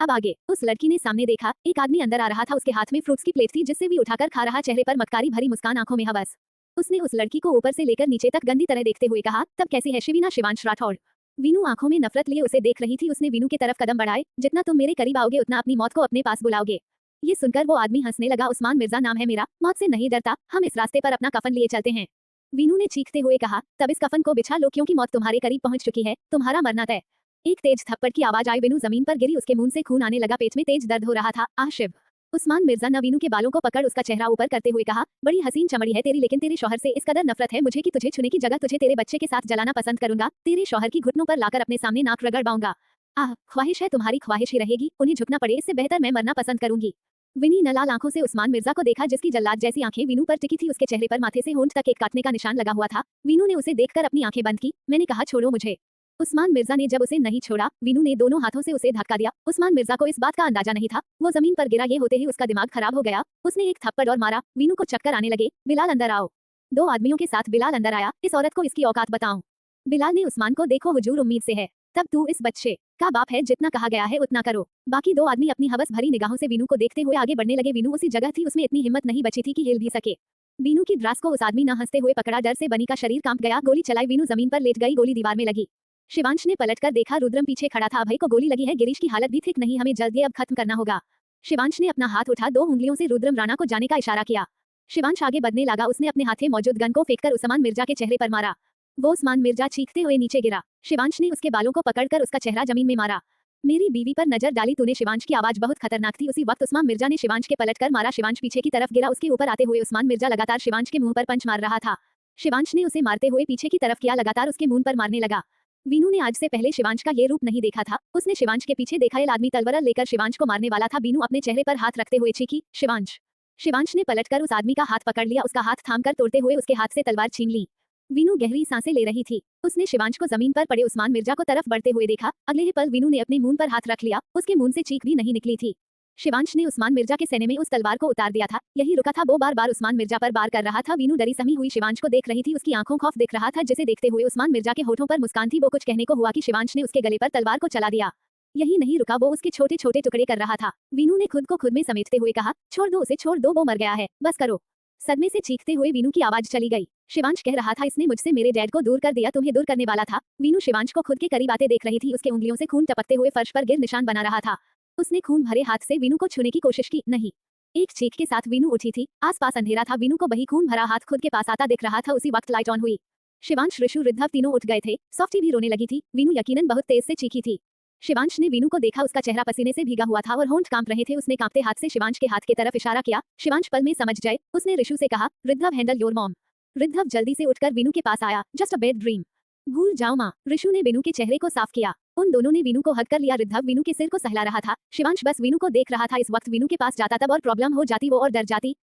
अब आगे उस लड़की ने सामने देखा, एक आदमी अंदर आ रहा था। उसके हाथ में फ्रूट्स की प्लेट थी जिससे भी उठाकर खा रहा, चेहरे पर मक्कारी भरी मुस्कान, आंखों में हवस। उसने उस लड़की को ऊपर से लेकर नीचे तक गंदी तरह देखते हुए कहा, तब कैसे है शिवीना? शिवांश राठौड़। वीनू आंखों में नफरत लिए उसे देख रही थी। उसने वीनू की तरफ कदम बढ़ाए। जितना तुम मेरे करीब आओगे उतना अपनी मौत को अपने पास बुलाओगे। ये सुनकर वो आदमी हंसने लगा। उस्मान मिर्जा नाम है मेरा, मौत से नहीं डरता, हम इस रास्ते पर अपना कफन लिए चलते हैं। वीनू ने चीखते हुए कहा, तब इस कफन को बिछा लो, क्योंकि मौत तुम्हारे करीब पहुंच चुकी है, तुम्हारा मरना तय। एक तेज थप्पड़ की आवाज आई। वीनू जमीन पर गिरी, उसके मुंह से खून आने लगा, पेट में तेज दर्द हो रहा था। आशिफ। उस्मान मिर्जा ने वीनू के बालों को पकड़ उसका चेहरा ऊपर करते हुए कहा, बड़ी हसीन चमड़ी है तेरी, लेकिन तेरे शौहर से इस कदर नफरत है मुझे कि तुझे छूने की जगह तुझे तेरे बच्चे के साथ जलाना पसंद करूंगा। तेरे शौहर की घुटनों पर लाकर अपने सामने नाक रगड़ पाऊंगा। आह, ख्वाहिश है तुम्हारी ख्वाहिश ही रहेगी, उन्हें झुकना पड़े, इससे बेहतर मैं मरना पसंद करूंगी। विनी न लाल आंखों से उस्मान मिर्जा को देखा, जिसकी जल्लाद जैसी आंखें वीनू पर टिकी थी। उसके चेहरे पर माथे से होंठ तक एक काटने का निशान लगा हुआ था। वीनू ने उसे देखकर अपनी आंखें बंद की। मैंने कहा छोड़ो मुझे। उस्मान मिर्जा ने जब उसे नहीं छोड़ा, वीनू ने दोनों हाथों से उसे धक्का दिया। उस्मान मिर्जा को इस बात का अंदाजा नहीं था। वो जमीन पर गिरा, ये होते ही उसका दिमाग खराब हो गया। उसने एक थप्पड़ और मारा। वीनू को चक्कर आने लगे। बिलाल अंदर आओ। 2 आदमियों के साथ बिलाल अंदर आया। इस औरत को इसकी औकात बताऊं। बिलाल ने उस्मान को, देखो हुजूर उम्मीद से है, तब तू इस बच्चे का बाप है, जितना कहा गया है उतना करो। बाकी 2 आदमी अपनी हवस भरी निगाहों से वीनू को देखते हुए आगे बढ़ने लगे। वीनू उसी जगह थी, उसमें इतनी हिम्मत नहीं बची थी कि हिल भी सके। वीनू की ड्रास को उस आदमी न हंसते हुए पकड़ा, डर से बनी का शरीर कांप गया। गोली चलाई, वीनू जमीन पर लेट गई, गोली दीवार में लगी। शिवांश ने पलटकर देखा, रुद्रम पीछे खड़ा था। अभय को गोली लगी है, गिरीश की हालत भी ठीक नहीं, हमें जल्द ये अब खत्म करना होगा। शिवांश ने अपना हाथ उठा 2 उंगलियों से रुद्रम राणा को जाने का इशारा किया। शिवांश आगे बढ़ने लगा, उसने अपने हाथ में मौजूद गन को फेंककर उस्मान मिर्जा के चेहरे पर मारा। वो उस्मान मिर्जा चीखते हुए नीचे गिरा। शिवांश ने उसके बालों को पकड़कर उसका चेहरा जमीन में मारा। मेरी बीवी पर नजर डाली तूने? शिवांश की आवाज बहुत खतरनाक थी। उसी वक्त उस्मान मिर्जा ने शिवांश के पलटकर मारा। शिवांश पीछे की तरफ गिरा। उसके ऊपर आते हुए उस्मान मिर्जा लगातार शिवांश के मुंह पर पंच मार रहा था। शिवांश ने उसे मारते हुए पीछे की तरफ किया, लगातार उसके मुंह पर मारने लगा। वीनू ने आज से पहले शिवांश का ये रूप नहीं देखा था। उसने शिवांश के पीछे देखा, ये आदमी तलवार लेकर शिवांश को मारने वाला था। वीनू अपने चेहरे पर हाथ रखते हुए चीखी, शिवांश। शिवांश ने पलटकर उस आदमी का हाथ पकड़ लिया, उसका हाथ थामकर तोड़ते हुए उसके हाथ से तलवार छीन ली। वीनू गहरी सांसें ले रही थी। उसने शिवांश को जमीन पर पड़े उस्मान मिर्जा को तरफ बढ़ते हुए देखा। अगले ही पल वीनू ने अपने मुंह पर हाथ रख लिया, उसके मुंह से चीख भी नहीं निकली थी। शिवांश ने उस्मान मिर्जा के सीने में उस तलवार को उतार दिया था। यही रुका था, वो बार-बार उस्मान मिर्जा पर वार कर रहा था। वीनू डरी सहमी हुई शिवांश को देख रही थी, उसकी आंखों खौफ दिख रहा था, जिसे देखते हुए उस्मान मिर्जा के होठों पर मुस्कान थी। वो कुछ कहने को हुआ कि शिवांश ने उसके गले पर तलवार को चला दिया। यही नहीं रुका, वो उसके छोटे-छोटे टुकड़े कर रहा था। वीनू ने खुद को खुद में समेटते हुए कहा, छोड़ दो उसे, छोड़ दो, वो मर गया है, बस करो। सदमे से चीखते हुए वीनू की आवाज चली गई। शिवांश कह रहा था, इसने मुझसे मेरे डैड को दूर कर दिया, तुम्हें दूर करने वाला था। वीनू शिवांश को खुद के करीब आते देख रही थी, उसके उंगलियों से खून टपकते हुए फर्श पर गिर निशान बना रहा था। उसने खून भरे हाथ से वीनू को छूने की कोशिश की, नहीं। एक चीख के साथ वीनू उठी थी। आसपास अंधेरा था, वीनू को वही खून भरा हाथ खुद के पास आता दिख रहा था। उसी वक्त लाइट ऑन हुई। शिवांश, ऋषु, रिद्धव तीनों उठ गए थे। सॉफ्टी भी रोने लगी थी। वीनू यकीनन बहुत तेज से चीखी थी। शिवांश ने वीनू को देखा, उसका चेहरा पसीने से भीगा हुआ था और होंठ कांप रहे थे। उसने कांपते हाथ से शिवांश के हाथ की तरफ इशारा किया। शिवांश पल में समझ जाए। उसने ऋषु से कहा, रिद्धव हैंडल योर मॉम। रिद्धव जल्दी से उठकर वीनू के पास आया। जस्ट अ बैड ड्रीम, भूल जाओ माँ। ऋषु ने वीनू के चेहरे को साफ किया। उन दोनों ने वीनू को हग कर लिया। रिद्धव वीनू के सिर को सहला रहा था। शिवांश बस वीनू को देख रहा था। इस वक्त वीनू के पास जाता तब और प्रॉब्लम हो जाती, वो और डर जाती।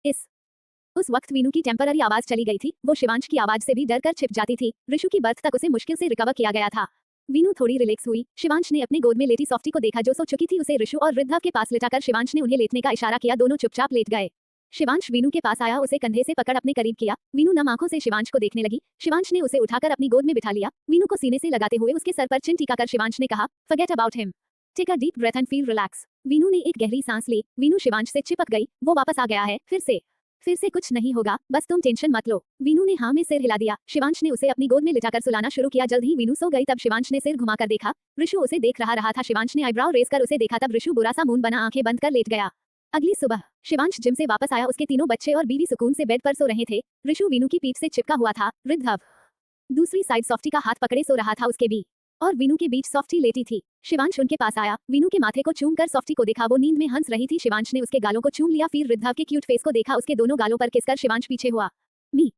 उस वक्त वीनू की टेम्पररी आवाज चली गई थी। वो शिवांश की आवाज से भी डर कर छिप जाती थी। ऋषु की बर्थ तक उसे मुश्किल से रिकवर किया गया था। वीनू थोड़ी रिलैक्स हुई। शिवांश ने अपनी गोद में लेटी सॉफ्टी को देखा, जो सो चुकी थी। उसे ऋषु और रिद्धव के पास लिटाकर शिवांश ने उन्हें लेटने का इशारा किया। दोनों चुपचाप लेट गए। शिवांश वीनू के पास आया, उसे कंधे से पकड़ अपने करीब किया। वीनू नम आंखों से शिवांश को देखने लगी। शिवांश ने उसे उठाकर अपनी गोद में बिठा लिया। वीनू को सीने से लगाते हुए उसके सर पर चिन टिकाकर शिवांश ने कहा, forget about him, take a deep breath and feel relax. Veenu ने एक गहरी सांस ली। वीनू शिवांश से चिपक गई। वो वापस आ गया है। फिर से कुछ नहीं होगा, बस तुम टेंशन मत लो। वीनू ने हाँ में सिर हिला दिया। शिवांश ने उसे अपनी गोद में लिटाकर सुलाना शुरू किया। जल्द ही वीनू सो गई। तब शिवांश ने सिर घुमाकर देखा, ऋषु उसे देख रहा था। शिवांश ने आईब्राउ रेज कर उसे देखा, तब ऋषु बुरा सा मुंह बना आंखें बंद कर लेट गया। अगली सुबह शिवांश जिम से वापस आया। उसके तीनों बच्चे और बीवी सुकून से बेड पर सो रहे थे। ऋषु वीनू की पीठ से चिपका हुआ था। रिद्धव दूसरी साइड सॉफ्टी का हाथ पकड़े सो रहा था। उसके बीच और वीनू के बीच सॉफ्टी लेटी थी। शिवांश उनके पास आया। वीनू के माथे को चूम कर सॉफ्टी को देखा, वो नींद में हंस रही थी। शिवांश ने उसके गालों को चूम लिया, फिर रिद्धव के क्यूट फेस को देखा। उसके दोनों गालों पर किसकर शिवांश पीछे हुआ।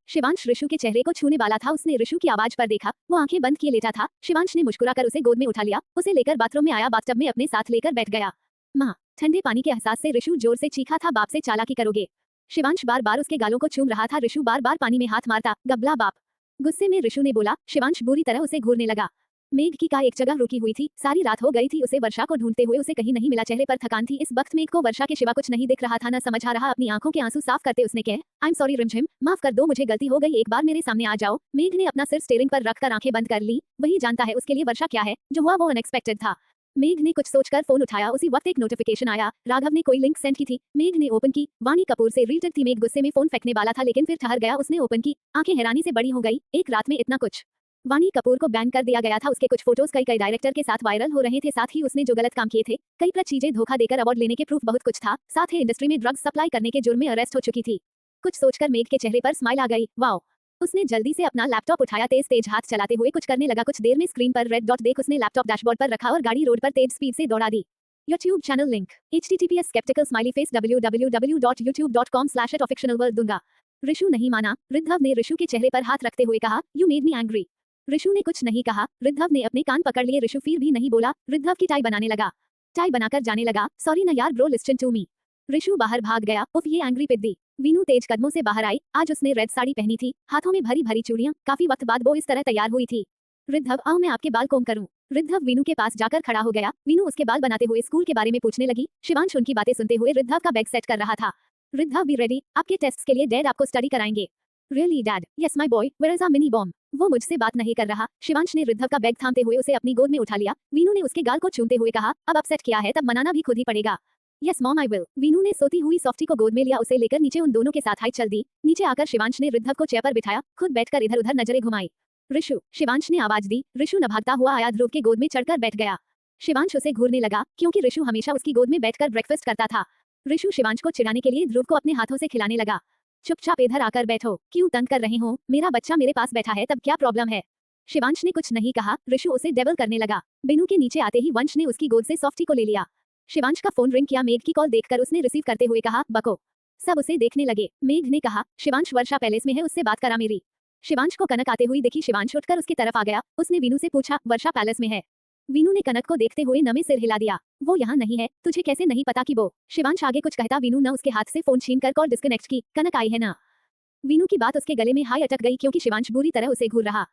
शिवांश ऋषु के चेहरे को छूने वाला था। उसने ऋषु की आवाज पर देखा। वो आंखें बंद किए लेटा था। शिवांश ने मुस्कुराकर उसे गोद में उठा लिया। उसे लेकर बाथरूम में आया। बाथटब में अपने साथ लेकर बैठ गया। माँ, ठंडे पानी के एहसास से ऋषु जोर से चीखा था, बाप से चालाकी करोगे। शिवांश बार बार उसके गालों को चूम रहा था। ऋषु बार बार पानी में हाथ मारता, गबला बाप। गुस्से में ऋषु ने बोला। शिवांश बुरी तरह उसे घूरने लगा। मेघ की कार एक जगह रुकी हुई थी। सारी रात हो गई थी उसे वर्षा को ढूंढते हुए। उसे कहीं नहीं मिला, चेहरे पर थकान थी। इस वक्त मेघ को वर्षा के सिवा कुछ नहीं दिख रहा था, न समझ आ रहा। अपनी आंखों के आंसू साफ करते उसने कहा, आई एम सॉरी रिमझिम, माफ कर दो, मुझे गलती हो गई, एक बार मेरे सामने आ जाओ। मेघ ने अपना सिर स्टीयरिंग पर रखकर आंखें बंद कर ली। वही जानता है उसके लिए वर्षा क्या है। जो हुआ वो अनएक्सपेक्टेड था। मेघ ने कुछ सोचकर फोन उठाया। उसी वक्त एक नोटिफिकेशन आया। राघव ने कोई लिंक सेंड की थी। मेघ ने ओपन की। वाणी कपूर से रिलेटेड थी। मेघ गुस्से में फोन फेंकने वाला था, लेकिन फिर ठहर गया। उसने ओपन की। आंखें हैरानी से बड़ी हो गई। एक रात में इतना कुछ। वाणी कपूर को बैन कर दिया गया था। उसके कुछ फोटोज कई डायरेक्टर के साथ वायरल हो रहे थे। साथ ही उसने जो गलत काम किए थे, कई पर चीजें धोखा देकर अवार्ड लेने के प्रूफ, बहुत कुछ था। साथ ही इंडस्ट्री में ड्रग्स सप्लाई करने के जुर्म में अरेस्ट हो चुकी थी। कुछ सोचकर मेघ के चेहरे पर स्माइल आ गई। वाओ। उसने जल्दी से अपना लैपटॉप उठाया। तेज हाथ चलाते हुए कुछ करने लगा। कुछ देर में स्क्रीन पर रेड डॉट देख उसने लैपटॉप डैशबोर्ड पर रखा और गाड़ी रोड पर तेज स्पीड से दौड़ा दी। YouTube channel link https skeptical smiley face www.youtube.com/@fictionalworld दूंगा। ऋषु नहीं माना। रिद्धव ने ऋषु के चेहरे पर हाथ रखते हुए कहा, you made me angry. Rishu ने कुछ नहीं कहा। रिद्धव ने अपने कान पकड़ लिए। ऋषु फिर भी नहीं बोला। रिद्धव की टाई बनाने लगा। टाई बनाकर जाने लगा। सॉरी ना यार bro, listen to me. Rishu बाहर भाग गया। उफ, ये एंग्री पिद्दी। वीनू तेज कदमों से बाहर आई। आज उसने रेड साड़ी पहनी थी, हाथों में भरी भरी चूड़ियां। काफी वक्त बाद वो इस तरह तैयार हुई थी। रिद्धव, आओ मैं आपके बाल कोम करूं। रिद्धव वीनू के पास जाकर खड़ा हो गया। वीनू उसके बाल बनाते हुए स्कूल के बारे में पूछने लगी। शिवांश उनकी बातें सुनते हुए रिद्धव का बैग सेट कर रहा था। रिद्धव, बी रेडी, आपके टेस्ट्स के लिए डैड आपको स्टडी कराएंगे। Really dad? Yes my boy, where is our mini bomb? वो मुझसे बात नहीं कर रहा। शिवांश ने रिद्धव का बैग थामते हुए उसे अपनी गोद में उठा लिया। वीनू ने उसके गाल को चूमते हुए कहा, अब अपसेट किया है तब मनाना भी खुद ही पड़ेगा। Yes mom I will. Veenu ने सोती हुई सॉफ्टी को गोद में लिया। उसे लेकर नीचे उन दोनों के साथ हाइट चल दी। नीचे आकर शिवांश ने रिद्धव को चेयर पर बिठाया। खुद बैठकर इधर उधर नजरें घुमाई। ऋषु, शिवांश ने आवाज दी। ऋषु न भागता हुआ आया, ध्रुव के गोद में चढ़कर बैठ गया। शिवांश उसे घूरने लगा क्योंकि ऋषु हमेशा उसकी गोद में बैठकर ब्रेकफास्ट करता था। ऋषु शिवांश को चिढ़ाने के लिए ध्रुव को अपने हाथों से खिलाने लगा। चुपचाप इधर आकर बैठो, क्यों तंग कर रहे हो? मेरा बच्चा मेरे पास बैठा है, तब क्या प्रॉब्लम है? शिवांश ने कुछ नहीं कहा। ऋषु उसे डेवल करने लगा। बिनू के नीचे आते ही वंश ने उसकी गोद से सॉफ्टी को ले लिया। शिवांश का फोन रिंग किया। मेघ की कॉल देखकर उसने रिसीव करते हुए कहा, बको। सब उसे देखने लगे। मेघ ने कहा, शिवांश वर्षा पैलेस में है, उससे बात करा मेरी। शिवांश को कनक आते हुई देखी। शिवांश उठकर उसकी तरफ आ गया। उसने वीनू से पूछा, वर्षा पैलेस में है? वीनू ने कनक को देखते हुए नमे सिर हिला दिया। वो यहाँ नहीं है, तुझे कैसे नहीं पता कि वो? शिवांश आगे कुछ कहता, वीनू ने उसके हाथ से फोन छीनकर कॉल डिस्कनेक्ट की। कनक आई है ना? वीनू की बात उसके गले में हाई अटक गई क्योंकि शिवांश बुरी तरह उसे घूर रहा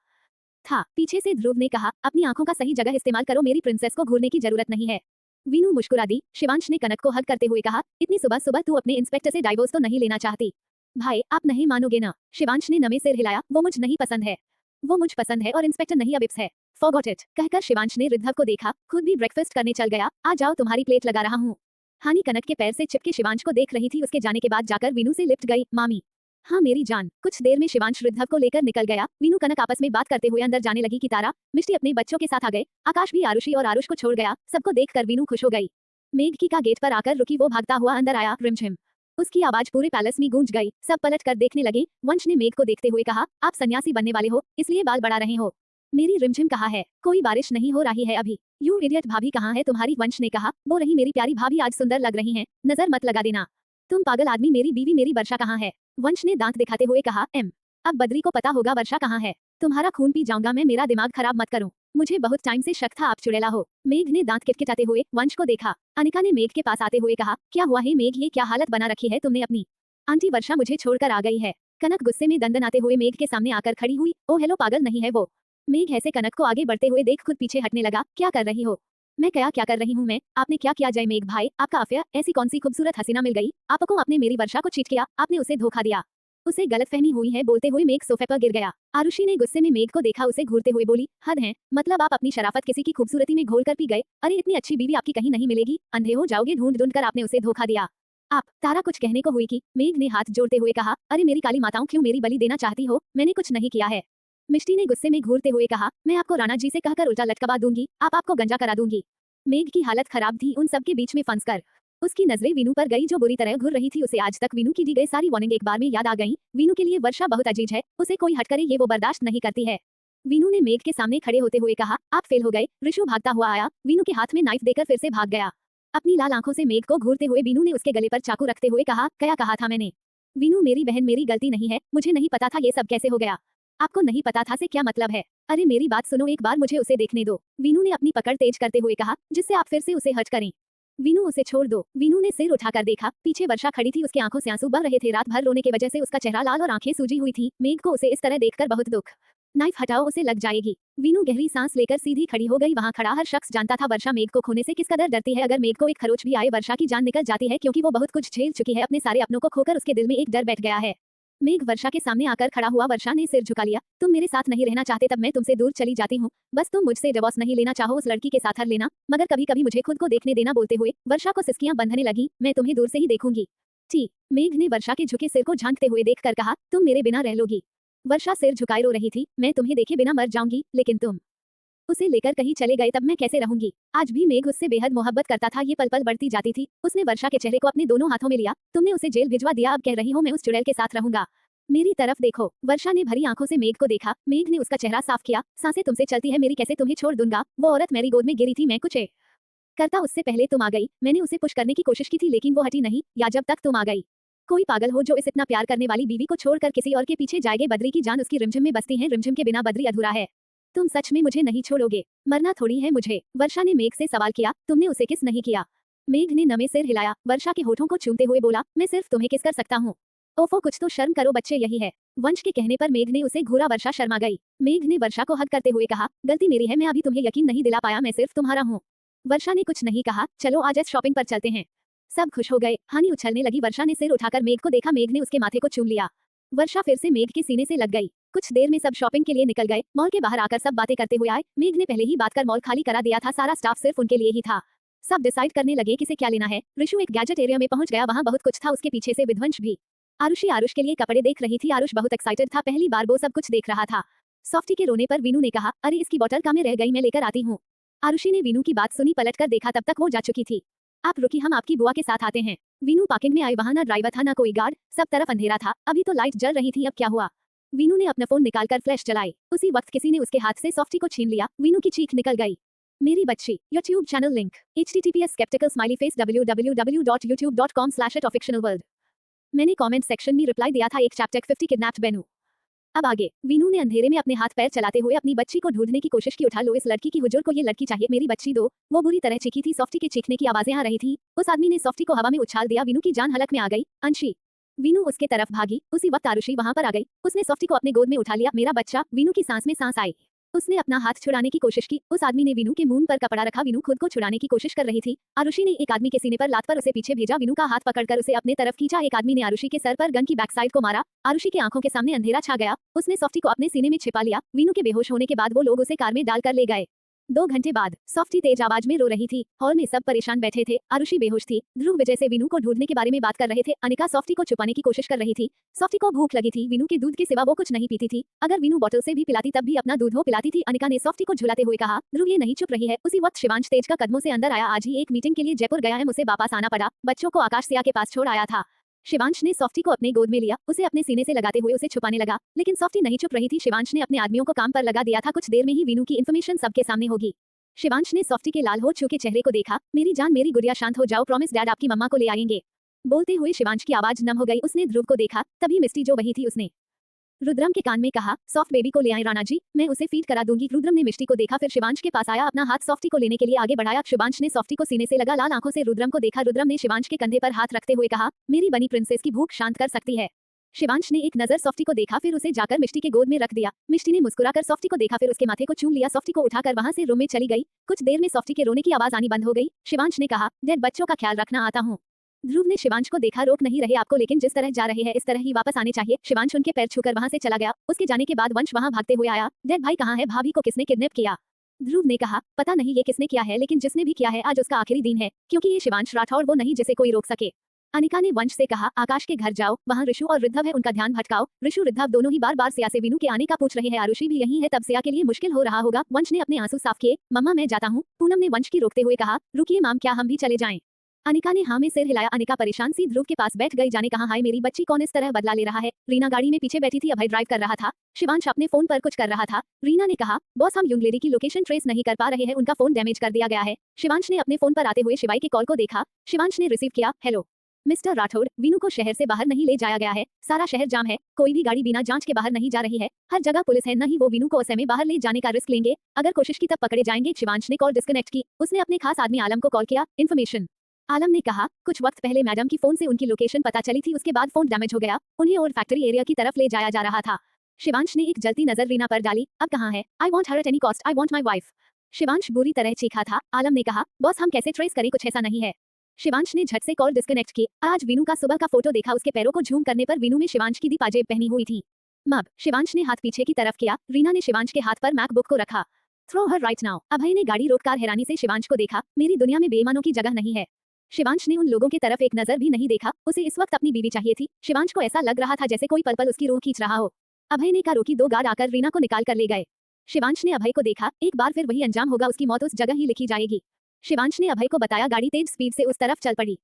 था। पीछे से ध्रुव ने कहा, अपनी आंखों का सही जगह इस्तेमाल करो, मेरी प्रिंसेस को घूरने की जरूरत नहीं है। वीनू मुस्कुरा दी। शिवांश ने कनक को हग करते हुए कहा, इतनी सुबह सुबह तू अपने इंस्पेक्टर से डाइवोर्स तो नहीं लेना चाहती? भाई, आप नहीं मानोगे ना। शिवांश ने नमे सिर हिलाया। वो मुझ नहीं पसंद है। वो मुझ पसंद है और इंस्पेक्टर नहीं अबिप्स है। Forgot it. कहकर शिवांश ने रिद्धव को देखा, खुद भी ब्रेकफास्ट करने चल गया। आ जाओ, तुम्हारी प्लेट लगा रहा हूँ। हानि कनक के पैर से चिपके शिवांश को देख रही थी। उसके जाने के बाद जाकर वीनू से लिपट गई। मामी। हाँ मेरी जान। कुछ देर में शिवांश रिद्धव को लेकर निकल गया। वीनू कनक आपस में बात करते हुए अंदर जाने लगी कि तारा, मिष्टी अपने बच्चों के साथ आ गए। आकाश भी आरुषि और आरुष को छोड़ गया। सबको देखकर वीनू खुश हो गई। मेघ की का गेट पर आकर रुकी। वो भागता हुआ अंदर आया। रिमझिम। उसकी आवाज पूरे पैलेस में गूंज गई। सब पलट कर देखने लगे। वंश ने मेघ को देखते हुए कहा, आप सन्यासी बनने वाले हो, इसलिए बाल बढ़ा रहे हो। मेरी रिमझिम कहाँ है? कोई बारिश नहीं हो रही है अभी। यू इडियट, भाभी कहाँ है तुम्हारी? वंश ने कहा, वो रही मेरी प्यारी भाभी, आज सुंदर लग रही हैं, नजर मत लगा देना। तुम पागल आदमी, मेरी बीवी मेरी वर्षा कहाँ है? वंश ने दांत दिखाते हुए कहा, अब बद्री को पता होगा वर्षा कहाँ है। तुम्हारा खून पी जाऊंगा मैं, मेरा दिमाग खराब मत करो। मुझे बहुत टाइम से शक था आप चुड़ैला हो। मेघ ने दांत किटकिटाते हुए वंश को देखा। अनिका ने मेघ के पास आते हुए कहा, क्या हुआ है मेघ, ये क्या हालत बना रखी है तुमने अपनी? आंटी वर्षा मुझे छोड़कर आ गई है। कनक गुस्से में दंदनाते हुए मेघ के सामने आकर खड़ी हुई। ओ हेलो, पागल नहीं है वो। मेघ ऐसे कनक को आगे बढ़ते हुए देख खुद पीछे हटने लगा। क्या कर रही हो? मैं क्या कर रही हूँ मैं? आपने क्या किया? जय मेघ भाई, आपका अफेयर? ऐसी कौन सी खूबसूरत हसीना मिल गई आपको? आपने मेरी वर्षा को चीट किया, आपने उसे धोखा दिया। उसे गलतफहमी हुई है, बोलते हुए मेघ सोफे पर गिर गया। आरुषि ने गुस्से में मेघ को देखा, उसे घूरते हुए बोली, हद है, मतलब आप अपनी शराफत किसी की खूबसूरती में घोल कर पी गए? अरे इतनी अच्छी बीवी आपकी कहीं नहीं मिलेगी, अंधे हो जाओगे, ढूंढ ढूंढ कर आपने उसे धोखा दिया। आप। तारा कुछ कहने को हुई कि मेघ ने हाथ जोड़ते हुए कहा, अरे मेरी काली माताओं, क्यों मेरी बलि देना चाहती हो? मैंने कुछ नहीं किया है। मिष्टी ने गुस्से में घूरते हुए कहा, मैं आपको राणा जी से कहकर उल्टा लटकवा दूंगी, आपको गंजा करा दूंगी। मेघ की हालत खराब थी उन सबके बीच में फंसकर। उसकी नजरें वीनू पर गई जो बुरी तरह घूर रही थी। उसे आज तक वीनू की दी गई सारी वार्निंग एक बार में याद आ गई। वीनू के लिए वर्षा बहुत अजीज है, उसे कोई हट करे ये वो बर्दाश्त नहीं करती है। वीनू ने मेघ के सामने खड़े होते हुए कहा, आप फेल हो गए। ऋषु भागता हुआ आया, वीनू के हाथ में नाइफ देकर फिर से भाग गया। अपनी लाल आंखों से मेघ को घूरते हुए वीनू ने उसके गले पर चाकू रखते हुए कहा, क्या कहा था मैंने? वीनू मेरी बहन, मेरी गलती नहीं है, मुझे नहीं पता था ये सब कैसे हो गया। आपको नहीं पता था से क्या मतलब है? अरे मेरी बात सुनो, एक बार मुझे उसे देखने दो। वीनू ने अपनी पकड़ तेज करते हुए कहा, जिससे आप फिर से उसे हर्ट करें। वीनू उसे छोड़ दो। वीनू ने सिर उठाकर देखा, पीछे वर्षा खड़ी थी, उसकी आंखों से आंसू बह रहे थे। रात भर रोने की वजह से उसका चेहरा लाल और आंखें सूजी हुई थी। मेघ को उसे इस तरह देखकर बहुत दुख। नाइफ हटाओ, उसे लग जाएगी। वीनू गहरी सांस लेकर सीधी खड़ी हो गई। वहां खड़ा हर शख्स जानता था वर्षा मेघ को खोने से किस कदर डरती है। अगर मेघ को एक खरोच भी आए, वर्षा की जान निकल जाती है, क्योंकि वो बहुत कुछ झेल चुकी है। अपने सारे अपनों को खोकर उसके दिल में एक डर बैठ गया है। मेघ वर्षा के सामने आकर खड़ा हुआ। वर्षा ने सिर झुका लिया। तुम मेरे साथ नहीं रहना चाहते, तब मैं तुमसे दूर चली जाती हूँ। बस तुम मुझसे डिवोर्स नहीं लेना चाहो, उस लड़की के साथ हर लेना, मगर कभी कभी मुझे खुद को देखने देना। बोलते हुए वर्षा को सिसकियां बंधने लगी। मैं तुम्हें दूर से ही देखूंगी। ठीक। मेघ ने वर्षा के झुके सिर को झांकते हुए देखकर कहा, तुम मेरे बिना रह लोगी? वर्षा सिर झुकाए रो रही थी। मैं तुम्हें देखे बिना मर जाऊंगी, लेकिन तुम उसे लेकर कहीं चले गए, तब मैं कैसे रहूंगी? आज भी मेघ उससे बेहद मोहब्बत करता था। ये पल पल बढ़ती जाती थी। उसने वर्षा के चेहरे को अपने दोनों हाथों में लिया। तुमने उसे जेल भिजवा दिया, अब कह रही हो मैं उस चुड़ैल के साथ रहूंगा? मेरी तरफ देखो। वर्षा ने भरी आंखों से मेघ को देखा। मेघ ने उसका चेहरा साफ किया। सांसें तुमसे चलती है मेरी, कैसे तुम्हें छोड़ दूंगा? वो औरत मेरी गोद में गिरी थी, मैं कुछ करता उससे पहले तुम आ गई। मैंने उसे पुश करने की कोशिश की थी, लेकिन वो हटी नहीं, या जब तक तुम आ गई। कोई पागल हो जो इस इतना प्यार करने वाली बीवी को छोड़कर किसी और के पीछे जाएगे? बद्री की जान उसकी रिमझिम में बसती है, रिमझिम के बिना बद्री अधूरा है। तुम सच में मुझे नहीं छोड़ोगे? मरना थोड़ी है मुझे। वर्षा ने मेघ से सवाल किया, तुमने उसे किस नहीं किया? मेघ ने नमे सिर हिलाया। वर्षा के होठों को चूमते हुए बोला, मैं सिर्फ तुम्हें किस कर सकता हूँ। ओफो, कुछ तो शर्म करो बच्चे, यही है। वंश के कहने पर मेघ ने उसे घूरा। वर्षा शर्मा गई। मेघ ने वर्षा को हग करते हुए कहा, गलती मेरी है, मैं अभी तुम्हें यकीन नहीं दिला पाया, मैं सिर्फ तुम्हारा हूँ। वर्षा ने कुछ नहीं कहा। चलो आज शॉपिंग पर चलते हैं। सब खुश हो गए। हानि उछलने लगी। वर्षा ने सिर उठाकर मेघ को देखा। मेघ ने उसके माथे को चूम लिया। वर्षा फिर से मेघ के सीने से लग गई। कुछ देर में सब शॉपिंग के लिए निकल गए। मॉल के बाहर आकर सब बातें करते हुए आए। मेघ ने पहले ही बात कर मॉल खाली करा दिया था, सारा स्टाफ सिर्फ उनके लिए ही था। सब डिसाइड करने लगे किसे क्या लेना है। ऋषु एक गैजेट एरिया में पहुंच गया, वहां बहुत कुछ था, उसके पीछे से विध्वंस भी। आरुषि आरुष के लिए कपड़े देख रही थी। आरुष बहुत एक्साइटेड था, पहली बार वो सब कुछ देख रहा था। सॉफ्टी के रोने पर वीनू ने कहा, अरे इसकी बोतल कहाँ में रह गई, मैं लेकर आती हूँ। आरुषि ने वीनू की बात सुनी, पलटकर देखा तब तक वो जा चुकी थी। आप रुकी, हम आपकी बुआ के साथ आते हैं। वीनू पार्किंग में आए, वहां ना ड्राइवर था ना कोई गार्ड, सब तरफ अंधेरा था। अभी तो लाइट जल रही थी, अब क्या हुआ? वीनू ने अपना फोन निकालकर फ्लैश चलाई। उसी वक्त किसी ने उसके हाथ से सॉफ्टी को छीन लिया। वीनू की चीख निकल गई। मेरी बच्ची। YouTube channel link https skeptical smiley face www.youtube.com/@offictionalworld। मैंने कमेंट सेक्शन में रिप्लाई दिया था, एक चैप्टर 50 किडनैप्ड बेनू। अब आगे। वीनू ने अंधेरे में अपने हाथ पैर चलाते हुए अपनी बच्ची को ढूंढने की कोशिश की। उठा लो इस लड़की की, हुजूर को ये लड़की चाहिए, मेरी बच्ची दो। वो बुरी तरह चीखी थी, सॉफ्टी के चीखने की आवाजें आ रही थी। उस आदमी ने सॉफ्टी को हवा में उछाल दिया। वीनू की जान हलक में आ गई। अंशी। वीनू उसके तरफ भागी। उसी वक्त आरुषि वहां पर आ गई। उसने सॉफ्टी को अपने गोद में उठा लिया। मेरा बच्चा। वीनू की सांस में सांस आई। उसने अपना हाथ छुड़ाने की कोशिश की। उस आदमी ने वीनू के मुंह पर कपड़ा रखा। वीनू खुद को छुड़ाने की कोशिश कर रही थी। आरुषि ने एक आदमी के सीने पर लात पर उसे पीछे भेजा। वीनू का हाथ पकड़कर उसे अपने तरफ खींचा। एक आदमी ने आरुषि के सर पर गन की बैक साइड को मारा। आरुषि की आंखों के सामने अंधेरा छा गया। उसने सॉफ्टी को अपने सीने में छिपा लिया। वीनू के बेहोश होने के बाद वो लोग उसे कार में डालकर ले गए। 2 घंटे बाद सॉफ्टी तेज आवाज में रो रही थी। हॉल में सब परेशान बैठे थे। आरुषि बेहोश थी। ध्रुव विजय से वीनू को ढूंढने के बारे में बात कर रहे थे। अनिका सॉफ्टी को छुपाने की कोशिश कर रही थी। सॉफ्टी को भूख लगी थी। वीनू के दूध के सिवा वो कुछ नहीं पीती थी। अगर वीनू बोतल से भी पिलाती तब भी अपना दूध वो पिलाती थी। अनिका ने सॉफ्टी को झुलाते हुए कहा, ध्रुव ये नहीं चुप रही है। उसी वक्त शिवांश तेज का कदमों से अंदर आया। आज ही एक मीटिंग के लिए जयपुर गया है, मुझे वापस आना पड़ा। बच्चों को आकाश सिया के पास छोड़ आया था। शिवांश ने सॉफ्टी को अपने गोद में लिया। उसे अपने सीने से लगाते हुए उसे छुपाने लगा, लेकिन सॉफ्टी नहीं चुप रही थी। शिवांश ने अपने आदमियों को काम पर लगा दिया था। कुछ देर में ही वीनू की इन्फॉर्मेशन सबके सामने होगी। शिवांश ने सॉफ्टी के लाल हो चुके चेहरे को देखा। मेरी जान, मेरी गुड़िया, शांत हो जाओ। प्रॉमिस डैड आपकी मम्मा को ले आएंगे। बोलते हुए शिवांश की आवाज नम हो गई। उसने ध्रुव को देखा। तभी मिस्टी जो वही थी, उसने रुद्रम के कान में कहा, सॉफ्ट बेबी को ले आए राणा जी, मैं उसे फीड करा दूंगी। रुद्रम ने मिष्टी को देखा, फिर शिवांश के पास आया, अपना हाथ सॉफ्टी को लेने के लिए आगे बढ़ाया। शिवांश ने सॉफ्टी को सीने से लगा, लाल आंखों से रुद्रम को देखा। रुद्रम ने शिवांश के कंधे पर हाथ रखते हुए कहा, मेरी बनी प्रिंसेस की भूख शांत कर सकती है। शिवांश ने एक नजर सॉफ्टी को देखा, फिर उसे जाकर मिष्टी के गोद में रख दिया। मिष्टी ने मुस्कुराकर सॉफ्टी को देखा, फिर उसके माथे को चूम लिया। सॉफ्टी को उठाकर वहां से रूम में चली गई। कुछ देर में सॉफ्टी के रोने की आवाज आनी बंद हो गई। शिवांश ने कहा, डैड बच्चों का ख्याल रखना, आता हूँ। ध्रुव ने शिवांश को देखा, रोक नहीं रहे आपको, लेकिन जिस तरह जा रहे हैं इस तरह ही वापस आने चाहिए। शिवांश उनके पैर छूकर वहां से चला गया। उसके जाने के बाद वंश वहां भागते हुए आया। डैड भाई कहाँ है? भाभी को किसने किडनैप किया? ध्रुव ने कहा, पता नहीं ये किसने किया है, लेकिन जिसने भी किया है आज उसका आखिरी दिन है, क्योंकि ये शिवांश राठौर वो नहीं जिसे कोई रोक सके। अनिका ने वंश से कहा, आकाश के घर जाओ, वहाँ ऋषु और रिद्धव है, उनका ध्यान भटकाओ। ऋषु रिद्धव दोनों ही बार बार सिया से वीनू के आने का पूछ रहे हैं। आरुषि भी यही है, तब सिया के लिए मुश्किल हो रहा होगा। वंश ने अपने आंसू साफ किए। मम्मा मैं जाता हूँ। पूनम ने वंश की रोकते हुए कहा, रुकिए माम, क्या हम भी चले जाएं? अनिका ने हाँ में सिर हिलाया। अनिका परेशान सी ध्रुव के पास बैठ गई। जाने कहा, हाय मेरी बच्ची, कौन इस तरह बदला ले रहा है? रीना गाड़ी में पीछे बैठी थी, अभय ड्राइव कर रहा था। शिवांश अपने फोन पर कुछ कर रहा था। रीना ने कहा, बॉस हम यंग लेडी की लोकेशन ट्रेस नहीं कर पा रहे हैं, उनका फोन डैमेज कर दिया गया है। शिवांश ने अपने फोन पर आते हुए शिवाई के कॉल को देखा। शिवांश ने रिसीव किया। हेलो मिस्टर राठौड़, वीनू को शहर से बाहर नहीं ले जाया गया है। सारा शहर जाम है, कोई भी गाड़ी बिना जांच के बाहर नहीं जा रही है। हर जगह पुलिस है, न ही वो वीनू को असम में बाहर ले जाने का रिस्क लेंगे। अगर कोशिश की तब पकड़े जाएंगे। शिवांश ने कॉल डिस्कनेक्ट की। उसने अपने खास आदमी आलम को कॉल किया। इन्फॉर्मेशन। आलम ने कहा, कुछ वक्त पहले मैडम की फोन से उनकी लोकेशन पता चली थी, उसके बाद फोन डैमेज हो गया। उन्हें और फैक्ट्री एरिया की तरफ ले जाया जा रहा था। शिवांश ने एक जलती नजर रीना पर डाली। अब कहाँ है? I want her at any cost, I want my wife. Shivansh बुरी तरह चीखा था। आलम ने कहा, बॉस हम कैसे ट्रेस करें, कुछ ऐसा नहीं है। शिवांश ने झट से कॉल डिस्कनेक्ट की। आज वीनू का सुबह का फोटो देखा, उसके पैरों को झूम करने पर वीनू में शिवांश की दी पाजेब पहनी हुई थी। मब शिवांश ने हाथ पीछे की तरफ किया। रीना ने शिवांश के हाथ पर मैकबुक को रखा। Throw her right now. Abhay ने गाड़ी रोककर हैरानी से शिवांश को देखा। मेरी दुनिया में बेईमानों की जगह नहीं है। शिवांश ने उन लोगों की तरफ एक नजर भी नहीं देखा। उसे इस वक्त अपनी बीवी चाहिए थी। शिवांश को ऐसा लग रहा था जैसे कोई पल पल उसकी रूह खींच रहा हो। अभय ने कार रोकी। 2 गार्ड आकर रीना को निकाल कर ले गए। शिवांश ने अभय को देखा। एक बार फिर वही अंजाम होगा, उसकी मौत उस जगह ही लिखी जाएगी। शिवांश ने अभय को बताया। गाड़ी तेज स्पीड से उस तरफ चल पड़ी।